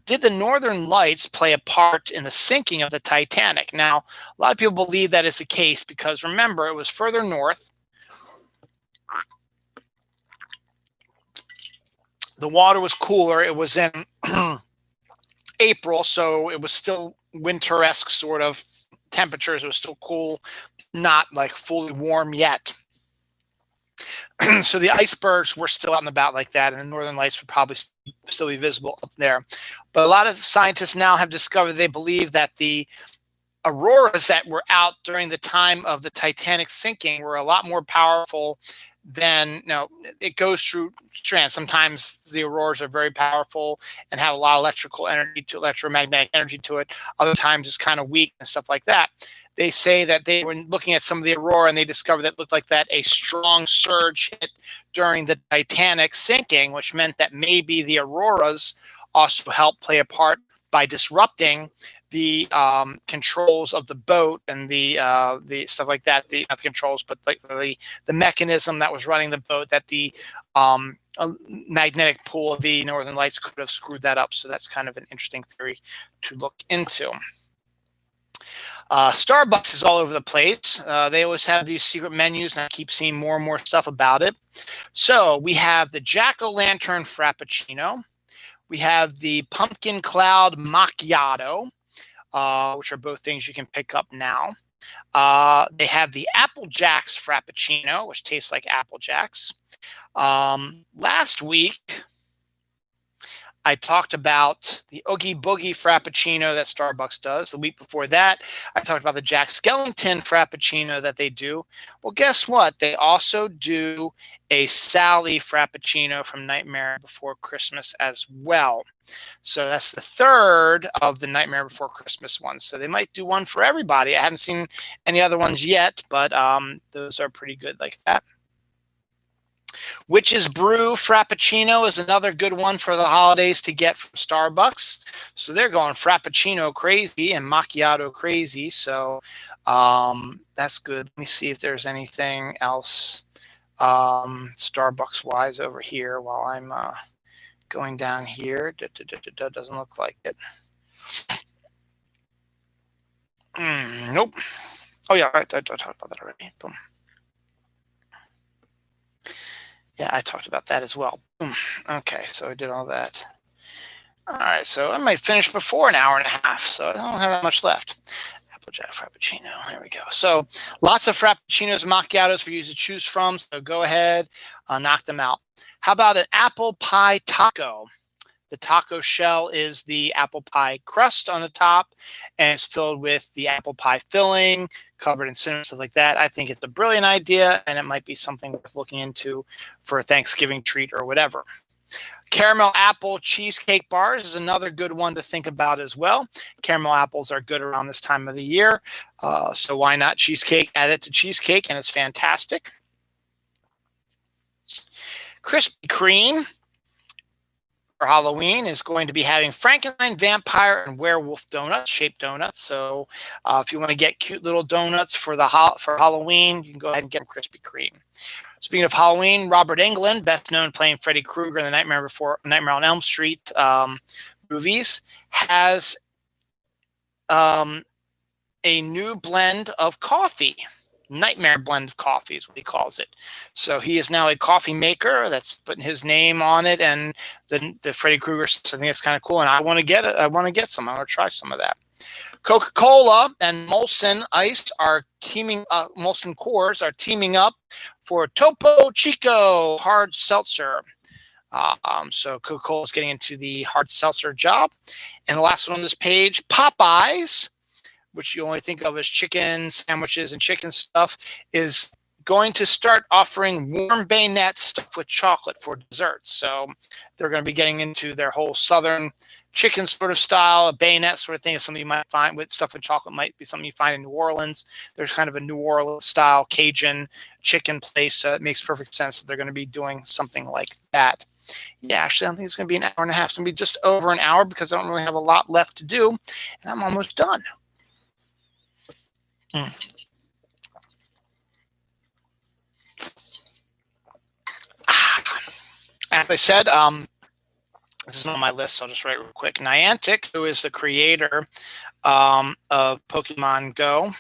did the Northern Lights play a part in the sinking of the Titanic? Now, a lot of people believe that is the case because, remember, it was further north. The water was cooler. It was in April, so it was still winter-esque sort of temperatures. It was still cool, not like fully warm yet. So the icebergs were still out and about like that, and the Northern Lights would probably still be visible up there. But a lot of scientists now have discovered they believe that the auroras that were out during the time of the Titanic sinking were a lot more powerful than, it goes through strands. Sometimes the auroras are very powerful and have a lot of electromagnetic energy to it. Other times it's kind of weak and stuff like that. They say that they were looking at some of the aurora and they discovered that it looked like that a strong surge hit during the Titanic sinking, which meant that maybe the auroras also helped play a part by disrupting the controls of the boat and the stuff like that. Not the controls, but like the mechanism that was running the boat. That the magnetic pull of the Northern Lights could have screwed that up. So that's kind of an interesting theory to look into. Starbucks is all over the place. They always have these secret menus, and I keep seeing more and more stuff about it. So we have the Jack-o'-lantern Frappuccino. We have the Pumpkin Cloud Macchiato, which are both things you can pick up now. They have the Apple Jacks Frappuccino, which tastes like Apple Jacks. Last week, I talked about the Oogie Boogie Frappuccino that Starbucks does. The week before that, I talked about the Jack Skellington Frappuccino that they do. Well, guess what? They also do a Sally Frappuccino from Nightmare Before Christmas as well. So that's the third of the Nightmare Before Christmas ones. So they might do one for everybody. I haven't seen any other ones yet, but those are pretty good like that. Witch's Brew Frappuccino is another good one for the holidays to get from Starbucks. So they're going Frappuccino crazy and Macchiato crazy. So that's good. Let me see if there's anything else Starbucks wise over here while I'm going down here. Doesn't look like it. Nope. Oh yeah, I talked about that already. Boom. Yeah, I talked about that as well. Boom. Okay, so I did all that. All right, so I might finish before an hour and a half, so I don't have that much left. Applejack Frappuccino, there we go. So lots of Frappuccinos and Macchiatos for you to choose from, so go ahead, knock them out. How about an apple pie taco? The taco shell is the apple pie crust on the top, and it's filled with the apple pie filling, covered in cinnamon, stuff like that. I think it's a brilliant idea, and it might be something worth looking into for a Thanksgiving treat or whatever. Caramel apple cheesecake bars is another good one to think about as well. Caramel apples are good around this time of the year, so why not cheesecake? Add it to cheesecake, and it's fantastic. Krispy Kreme for Halloween is going to be having Frankenstein, vampire, and werewolf donuts, shaped donuts. So if you want to get cute little donuts for Halloween, you can go ahead and get Krispy Kreme. Speaking of Halloween, Robert Englund, best known playing Freddy Krueger in the Nightmare on Elm Street movies, has a new blend of coffee. Nightmare blend of coffee is what he calls it. So he is now a coffee maker that's putting his name on it, and the Freddy Krueger. So I think it's kind of cool, and I want to get it. I want to get some. I want to try some of that. Coca-Cola and Molson Ice are teaming up. Molson Coors are teaming up for Topo Chico hard seltzer. So Coca-Cola is getting into the hard seltzer job. And the last one on this page, Popeyes, which you only think of as chicken sandwiches and chicken stuff, is going to start offering warm bayonet stuffed with chocolate for desserts. So they're going to be getting into their whole southern chicken sort of style. A bayonet sort of thing is something you might find with stuff with chocolate, might be something you find in New Orleans. There's kind of a New Orleans style Cajun chicken place, so it makes perfect sense that they're going to be doing something like that. Yeah, actually, I think it's going to be an hour and a half. It's going to be just over an hour because I don't really have a lot left to do, and I'm almost done. As I said, this is on my list, so I'll just write real quick. Niantic, who is the creator of Pokemon Go,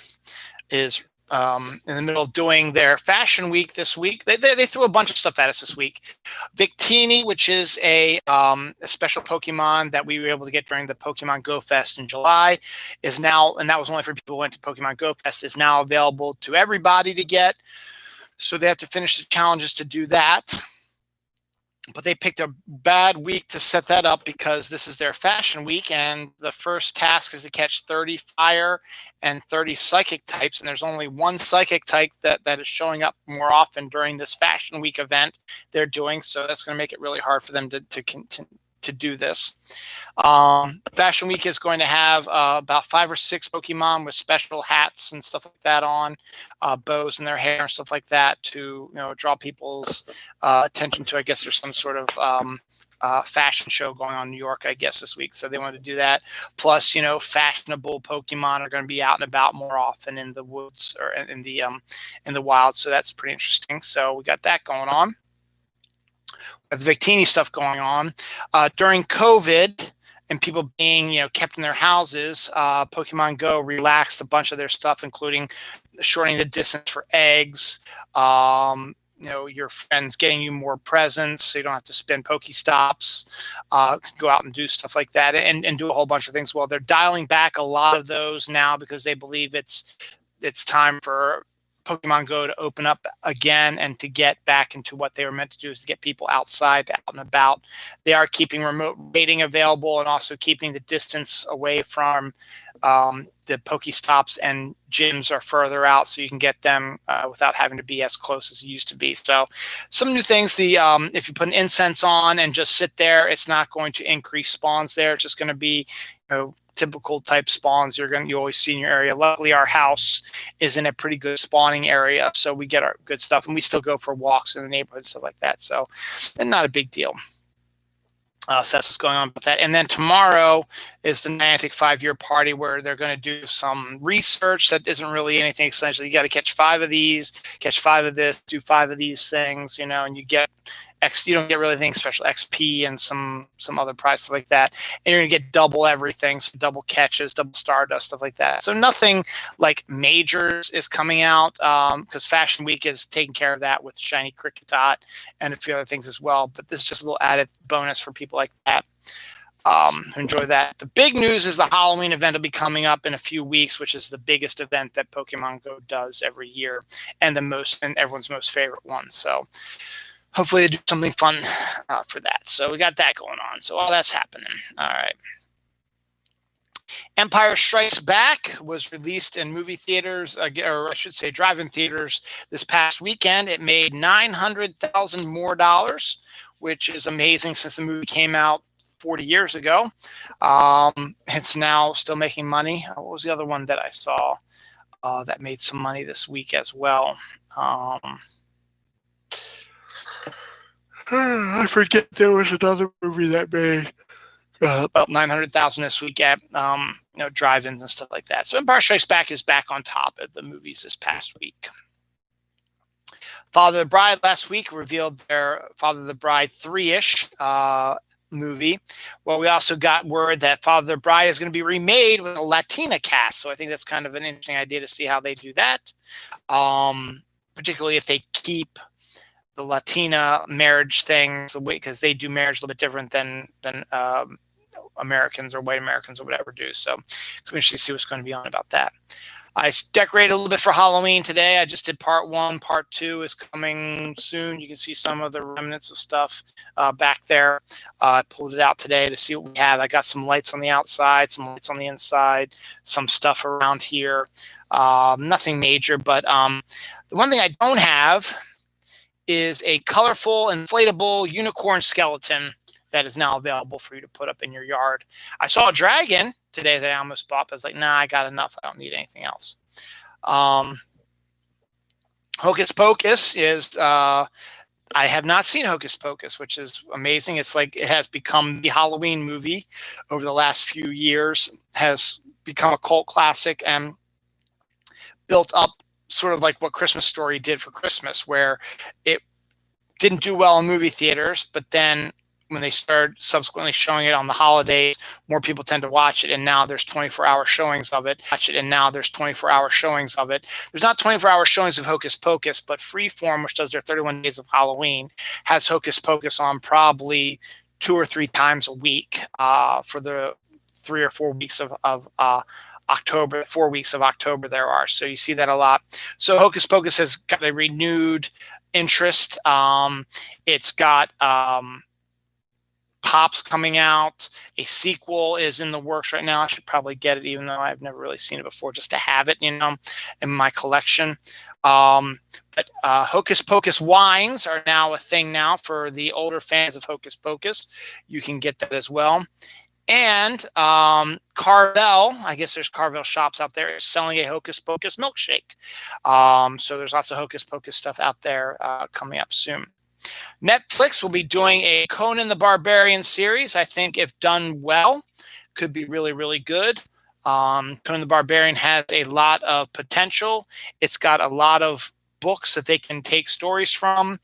is in the middle of doing their Fashion Week this week. They threw a bunch of stuff at us this week. Victini, which is a special Pokemon that we were able to get during the Pokemon Go Fest in July, is now, and that was only for people who went to Pokemon Go Fest, is now available to everybody to get. So they have to finish the challenges to do that. But they picked a bad week to set that up because this is their Fashion Week, and the first task is to catch 30 fire and 30 psychic types, and there's only one psychic type that is showing up more often during this Fashion Week event they're doing, so that's going to make it really hard for them to do this. Fashion Week is going to have about 5 or 6 Pokemon with special hats and stuff like that on, bows in their hair and stuff like that to draw people's attention to. I guess there's some sort of fashion show going on in New York, I guess, this week. So they wanted to do that. Plus, fashionable Pokemon are going to be out and about more often in the woods or in the wild. So that's pretty interesting. So we got that going on. The Victini stuff going on during COVID and people being kept in their houses. Pokemon Go relaxed a bunch of their stuff, including shortening the distance for eggs. Your friends getting you more presents, so you don't have to spend Pokestops. Go out and do stuff like that, and do a whole bunch of things. Well, they're dialing back a lot of those now because they believe it's time for Pokemon Go to open up again and to get back into what they were meant to do, is to get people outside, out and about. They are keeping remote rating available and also keeping the distance away from the Pokestops, and gyms are further out, so you can get them without having to be as close as it used to be. So some new things, if you put an incense on and just sit there, it's not going to increase spawns there. It's just going to be, typical type spawns you always see in your area. Luckily, our house is in a pretty good spawning area, so we get our good stuff, and we still go for walks in the neighborhood, stuff like that. So, and not a big deal. So that's what's going on with that. And then tomorrow is the Niantic 5-year party, where they're going to do some research that isn't really anything essential. You got to catch 5 of these, catch 5 of this, do 5 of these things, and you get you don't get really anything special, XP and some other prizes like that. And you're going to get double everything, so double catches, double Stardust, stuff like that. So nothing like majors is coming out, because Fashion Week is taking care of that with Shiny Kricketot and a few other things as well. But this is just a little added bonus for people like that. Enjoy that. The big news is the Halloween event will be coming up in a few weeks, which is the biggest event that Pokemon Go does every year, and everyone's most favorite one. So hopefully they do something fun for that. So we got that going on. So all that's happening. All right. Empire Strikes Back was released in movie theaters, or I should say drive-in theaters, this past weekend. It made $900,000 more, which is amazing since the movie came out 40 years ago. It's now still making money. What was the other one that I saw that made some money this week as well? I forget, there was another movie that made about $900,000 this week at drive-ins and stuff like that. So Empire Strikes Back is back on top of the movies this past week. Father of the Bride last week revealed their Father of the Bride 3-ish movie. Well, we also got word that Father of the Bride is going to be remade with a Latina cast. So I think that's kind of an interesting idea to see how they do that, particularly if they keep the Latina marriage thing, because they do marriage a little bit different than Americans or white Americans or whatever do. So come interesting to see what's going to be on about that. I decorated a little bit for Halloween today. I just did part 1. Part 2 is coming soon. You can see some of the remnants of stuff back there. I pulled it out today to see what we have. I got some lights on the outside, some lights on the inside, some stuff around here. Nothing major, but the one thing I don't have is a colorful inflatable unicorn skeleton that is now available for you to put up in your yard. I saw a dragon today that I almost bought, but I was like, nah, I got enough. I don't need anything else. Hocus Pocus is, I have not seen Hocus Pocus, which is amazing. It's like it has become the Halloween movie over the last few years, has become a cult classic and built up sort of like what Christmas Story did for Christmas, where it didn't do well in movie theaters, but then when they started subsequently showing it on the holidays, more people tend to watch it, and now there's 24-hour showings of it. There's not 24-hour showings of Hocus Pocus, but Freeform, which does their 31 Days of Halloween, has Hocus Pocus on probably 2 or 3 times a week for the 3 or 4 weeks of October. 4 weeks of October there are. So you see that a lot. So Hocus Pocus has got a renewed interest. It's got Pops coming out. A sequel is in the works right now. I should probably get it, even though I've never really seen it before, just to have it, in my collection. But Hocus Pocus wines are now a thing now for the older fans of Hocus Pocus. You can get that as well. And Carvel, I guess there's Carvel shops out there, is selling a Hocus Pocus milkshake. So there's lots of Hocus Pocus stuff out there coming up soon. Netflix will be doing a Conan the Barbarian series. I think if done well, could be really, really good. Conan the Barbarian has a lot of potential. It's got a lot of books that they can take stories from.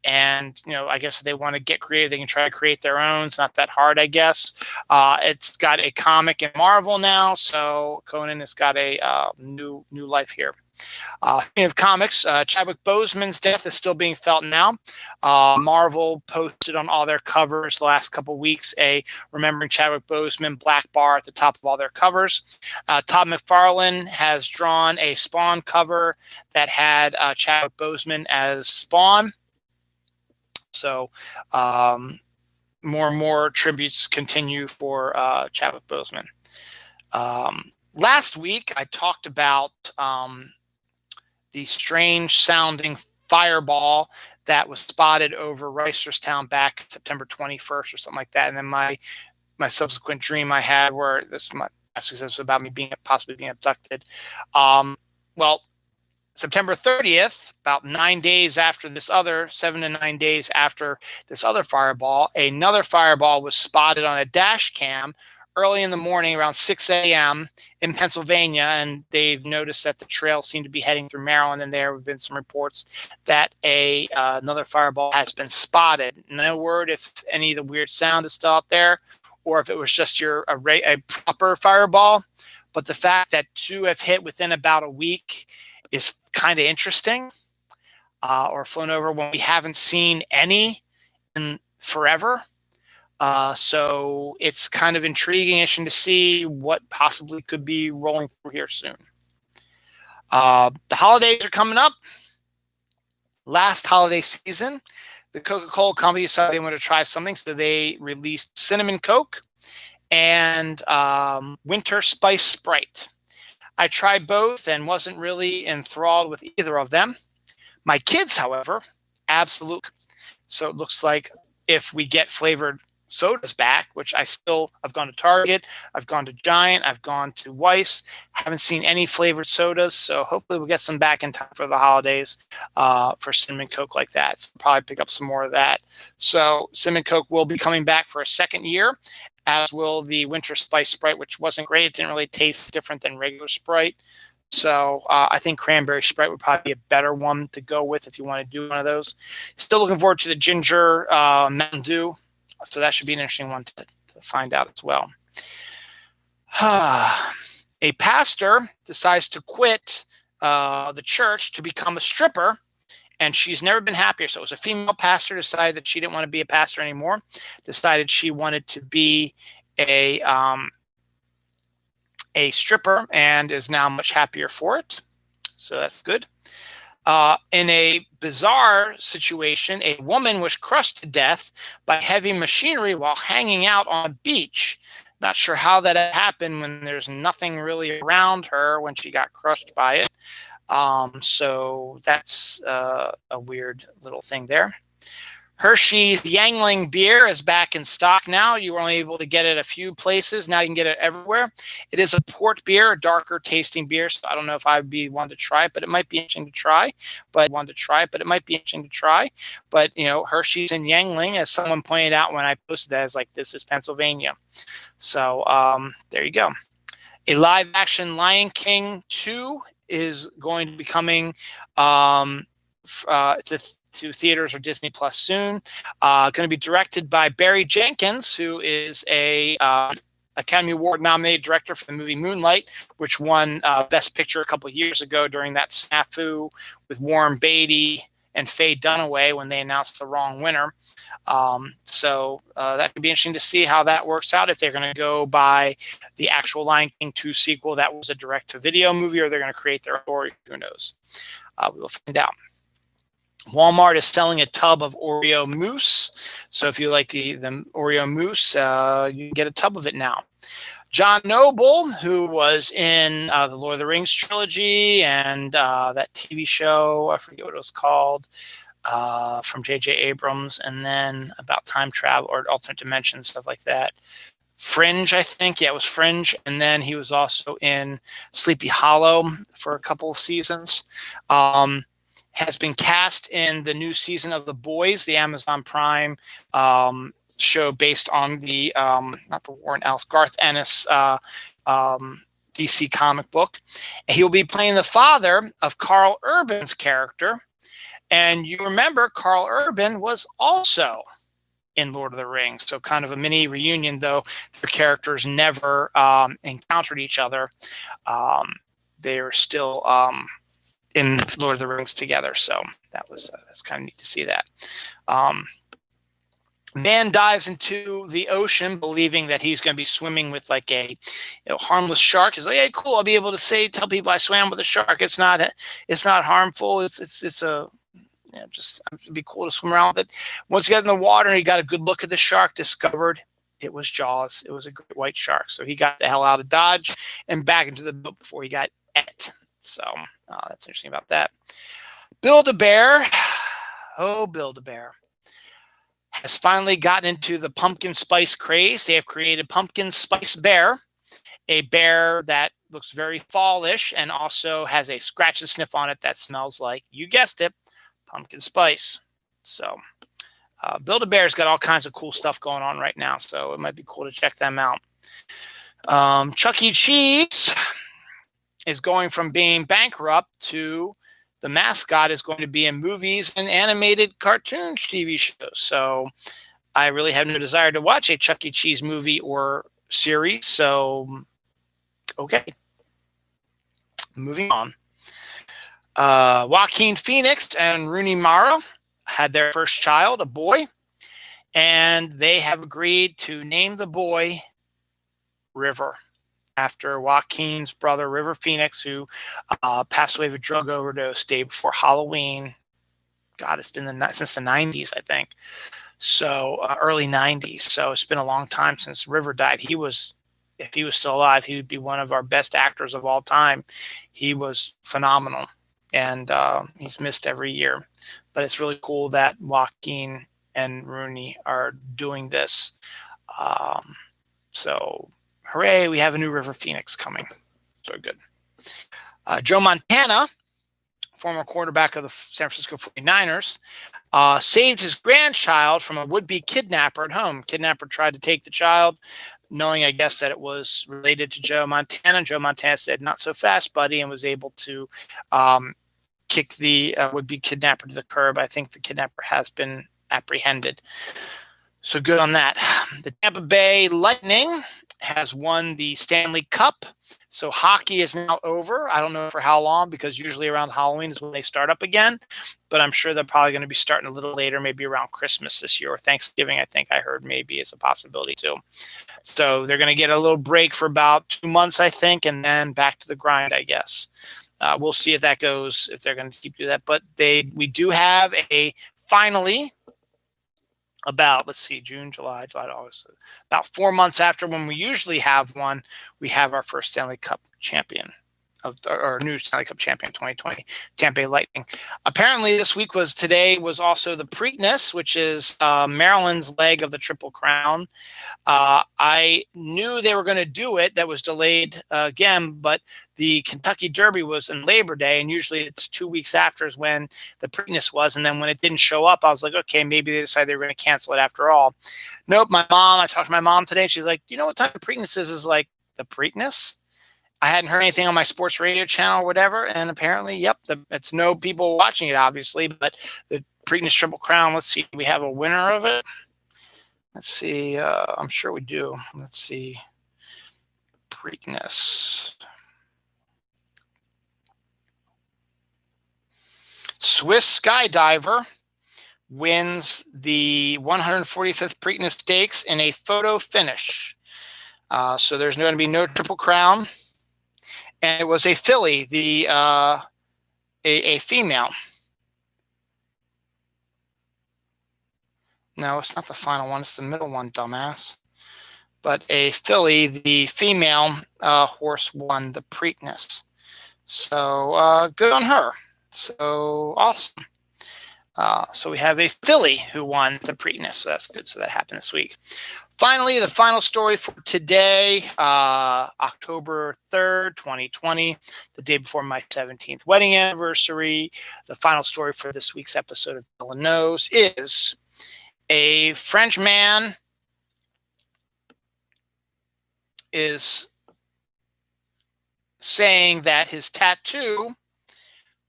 And, I guess if they want to get creative, they can try to create their own. It's not that hard, I guess. It's got a comic in Marvel now, so Conan has got a new life here. Speaking of comics, Chadwick Boseman's death is still being felt now. Marvel posted on all their covers the last couple weeks a remembering Chadwick Boseman black bar at the top of all their covers. Todd McFarlane has drawn a Spawn cover that had Chadwick Boseman as Spawn. So more and more tributes continue for Chadwick Boseman. Last week, I talked about the strange sounding fireball that was spotted over Reisterstown back September 21st or something like that. And then my subsequent dream I had where this was about me possibly being abducted. Well, September 30th, about 7 to 9 days after this other fireball, another fireball was spotted on a dash cam early in the morning around 6 a.m. in Pennsylvania, and they've noticed that the trail seemed to be heading through Maryland, and there have been some reports that another fireball has been spotted. No word if any of the weird sound is still out there, or if it was just a proper fireball. But the fact that 2 have hit within about a week is kind of interesting, or flown over when we haven't seen any in forever. So it's kind of intriguing, interesting to see what possibly could be rolling through here soon. The holidays are coming up. Last holiday season, the Coca-Cola company decided they wanted to try something, so they released Cinnamon Coke and Winter Spice Sprite. I tried both and wasn't really enthralled with either of them. My kids, however, absolutely. So it looks like if we get flavored sodas back, which I've gone to Target, I've gone to Giant, I've gone to Weiss, haven't seen any flavored sodas. So hopefully we'll get some back in time for the holidays for Cinnamon Coke like that. So probably pick up some more of that. So Cinnamon Coke will be coming back for a second year, as will the Winter Spice Sprite, which wasn't great. It didn't really taste different than regular Sprite. So I think Cranberry Sprite would probably be a better one to go with if you want to do one of those. Still looking forward to the Ginger Mountain Dew. So that should be an interesting one to find out as well. A pastor decides to quit the church to become a stripper, and she's never been happier. So it was a female pastor, decided that she didn't want to be a pastor anymore, decided she wanted to be a stripper, and is now much happier for it. So that's good. In a bizarre situation, a woman was crushed to death by heavy machinery while hanging out on a beach. Not sure how that happened when there's nothing really around her when she got crushed by it. So that's a weird little thing there. Hershey's Yangling beer is back in stock now. You were only able to get it a few places. Now you can get it everywhere. It is a port beer, a darker tasting beer. So I don't know if I'd be one to try it, but it might be interesting to try. But Hershey's and Yangling, as someone pointed out when I posted that, is like, this is Pennsylvania. So there you go. A live action Lion King 2 is going to be coming to theaters or Disney Plus soon. Going to be directed by Barry Jenkins, who is a Academy Award nominated director for the movie Moonlight, which won Best Picture a couple of years ago during that snafu with Warren Beatty and Faye Dunaway when they announced the wrong winner. So that could be interesting to see how that works out, if they're going to go by the actual Lion King 2 sequel that was a direct-to-video movie, or they're going to create their story. Who knows? We will find out. Walmart is selling a tub of Oreo mousse. So if you like the Oreo mousse, you can get a tub of it now. John Noble, who was in the Lord of the Rings trilogy and that TV show, I forget what it was called, from J.J. Abrams, and then about time travel or alternate dimensions, stuff like that. Fringe, I think. Yeah, it was Fringe. And then he was also in Sleepy Hollow for a couple of seasons. Has been cast in the new season of The Boys, the Amazon Prime show based on the not the Warren Ellis, Garth Ennis DC comic book. He will be playing the father of Carl Urban's character, And you remember Carl Urban was also in Lord of the Rings. So kind of a mini reunion, though their characters never encountered each other. They are still in Lord of the Rings together. So that's kind of neat to see that. Man dives into the ocean believing that he's going to be swimming with like a harmless shark. He's like, hey, cool, I'll be able to tell people I swam with a shark. It's not harmful. It's a just it'd be cool to swim around with it. Once he got in the water and he got a good look at the shark, discovered it was Jaws. It was a great white shark. So he got the hell out of Dodge and back into the boat before he got et. So that's interesting about that. Build-A-Bear. Oh, Build-A-Bear has finally gotten into the pumpkin spice craze. They have created Pumpkin Spice Bear, a bear that looks very fallish and also has a scratch and sniff on it that smells like, you guessed it, pumpkin spice. So Build-A-Bear's got all kinds of cool stuff going on right now, so it might be cool to check them out. Chuck E. Cheese is going from being bankrupt to the mascot is going to be in movies and animated cartoons, TV shows. So I really have no desire to watch a Chuck E. Cheese movie or series. So, okay. Moving on. Joaquin Phoenix and Rooney Mara had their first child, a boy, and they have agreed to name the boy River, after Joaquin's brother, River Phoenix, who passed away of a drug overdose day before Halloween. God, it's been since the 90s, I think. So early 90s. So it's been a long time since River died. If he was still alive, he would be one of our best actors of all time. He was phenomenal, and he's missed every year. But it's really cool that Joaquin and Rooney are doing this. So hooray, we have a new River Phoenix coming. So good. Joe Montana, former quarterback of the San Francisco 49ers, saved his grandchild from a would-be kidnapper at home. Kidnapper tried to take the child, knowing, I guess, that it was related to Joe Montana. Joe Montana said, not so fast, buddy, and was able to kick the would-be kidnapper to the curb. I think the kidnapper has been apprehended. So good on that. The Tampa Bay Lightning has won the Stanley Cup. So hockey is now over. I don't know for how long, because usually around Halloween is when they start up again. But I'm sure they're probably going to be starting a little later, maybe around Christmas this year, or Thanksgiving, I think I heard maybe is a possibility too. So they're going to get a little break for about 2 months, I think, and then back to the grind, I guess. We'll see if that goes, if they're going to keep doing that. But we do have finally, about, let's see, June, July, August, about 4 months after when we usually have one, we have our first Stanley Cup champion or new Stanley Cup champion 2020, Tampa Bay Lightning. Apparently today was also the Preakness, which is Maryland's leg of the Triple Crown. I knew they were going to do it. That was delayed again, but the Kentucky Derby was in Labor Day, and usually it's 2 weeks after is when the Preakness was. And then when it didn't show up, I was like, okay, maybe they decided they were going to cancel it after all. Nope. I talked to my mom today, and she's like, do you know what time the Preakness is? Is like, the Preakness? I hadn't heard anything on my sports radio channel or whatever, and apparently, yep, it's no people watching it, obviously, but the Preakness Triple Crown, let's see, we have a winner of it. Let's see, I'm sure we do. Let's see, Preakness. Swiss skydiver wins the 145th Preakness Stakes in a photo finish. So there's going to be no Triple Crown. And it was a filly, a female. No, it's not the final one. It's the middle one, dumbass. But a filly, the female horse, won the Preakness. So good on her. So awesome. So we have a filly who won the Preakness. So that's good. So that happened this week. Finally, the final story for today, October 3rd, 2020, the day before my 17th wedding anniversary. The final story for this week's episode of Dylan Knows is a French man is saying that his tattoo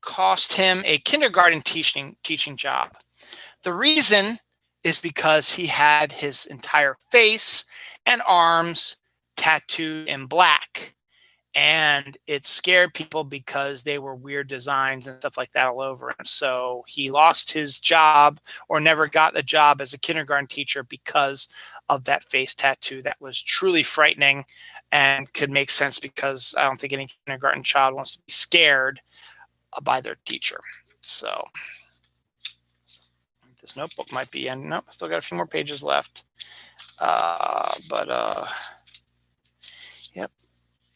cost him a kindergarten teaching job. The reason is because he had his entire face and arms tattooed in black. And it scared people because they were weird designs and stuff like that all over him. So he lost his job or never got a job as a kindergarten teacher because of that face tattoo. That was truly frightening and could make sense because I don't think any kindergarten child wants to be scared by their teacher. So this notebook might be in. Nope, still got a few more pages left. Yep.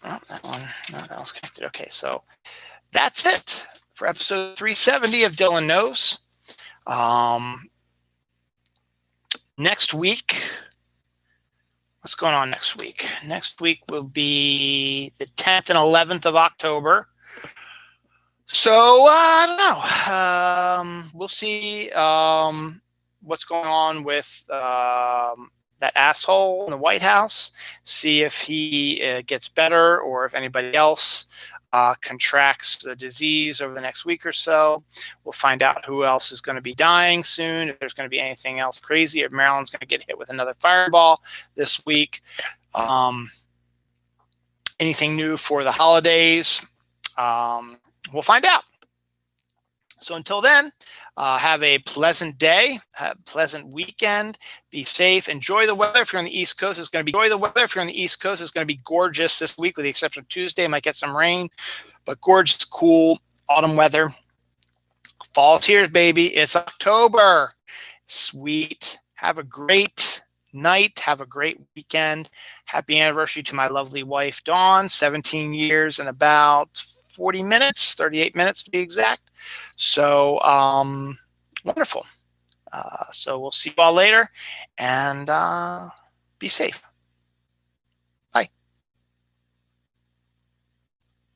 Oh, that one. No, that one's connected. Okay, so that's it for episode 370 of Dylan Knows. Next week, what's going on next week? Next week will be the 10th and 11th of October. So I don't know. We'll see what's going on with that asshole in the White House. See if he gets better or if anybody else contracts the disease over the next week or so. We'll find out who else is going to be dying soon. If there's going to be anything else crazy, if Maryland's going to get hit with another fireball this week. Anything new for the holidays? We'll find out. So until then, have a pleasant day, a pleasant weekend. Be safe. Enjoy the weather. If you're on the East Coast, it's going to be enjoy the weather. If you're on the East Coast, it's going to be gorgeous this week, with the exception of Tuesday. Might get some rain, but gorgeous, cool autumn weather. Fall's here, baby. It's October. Sweet. Have a great night. Have a great weekend. Happy anniversary to my lovely wife, Dawn. 17 years and about 40 minutes, 38 minutes to be exact. So wonderful. So we'll see you all later, and be safe.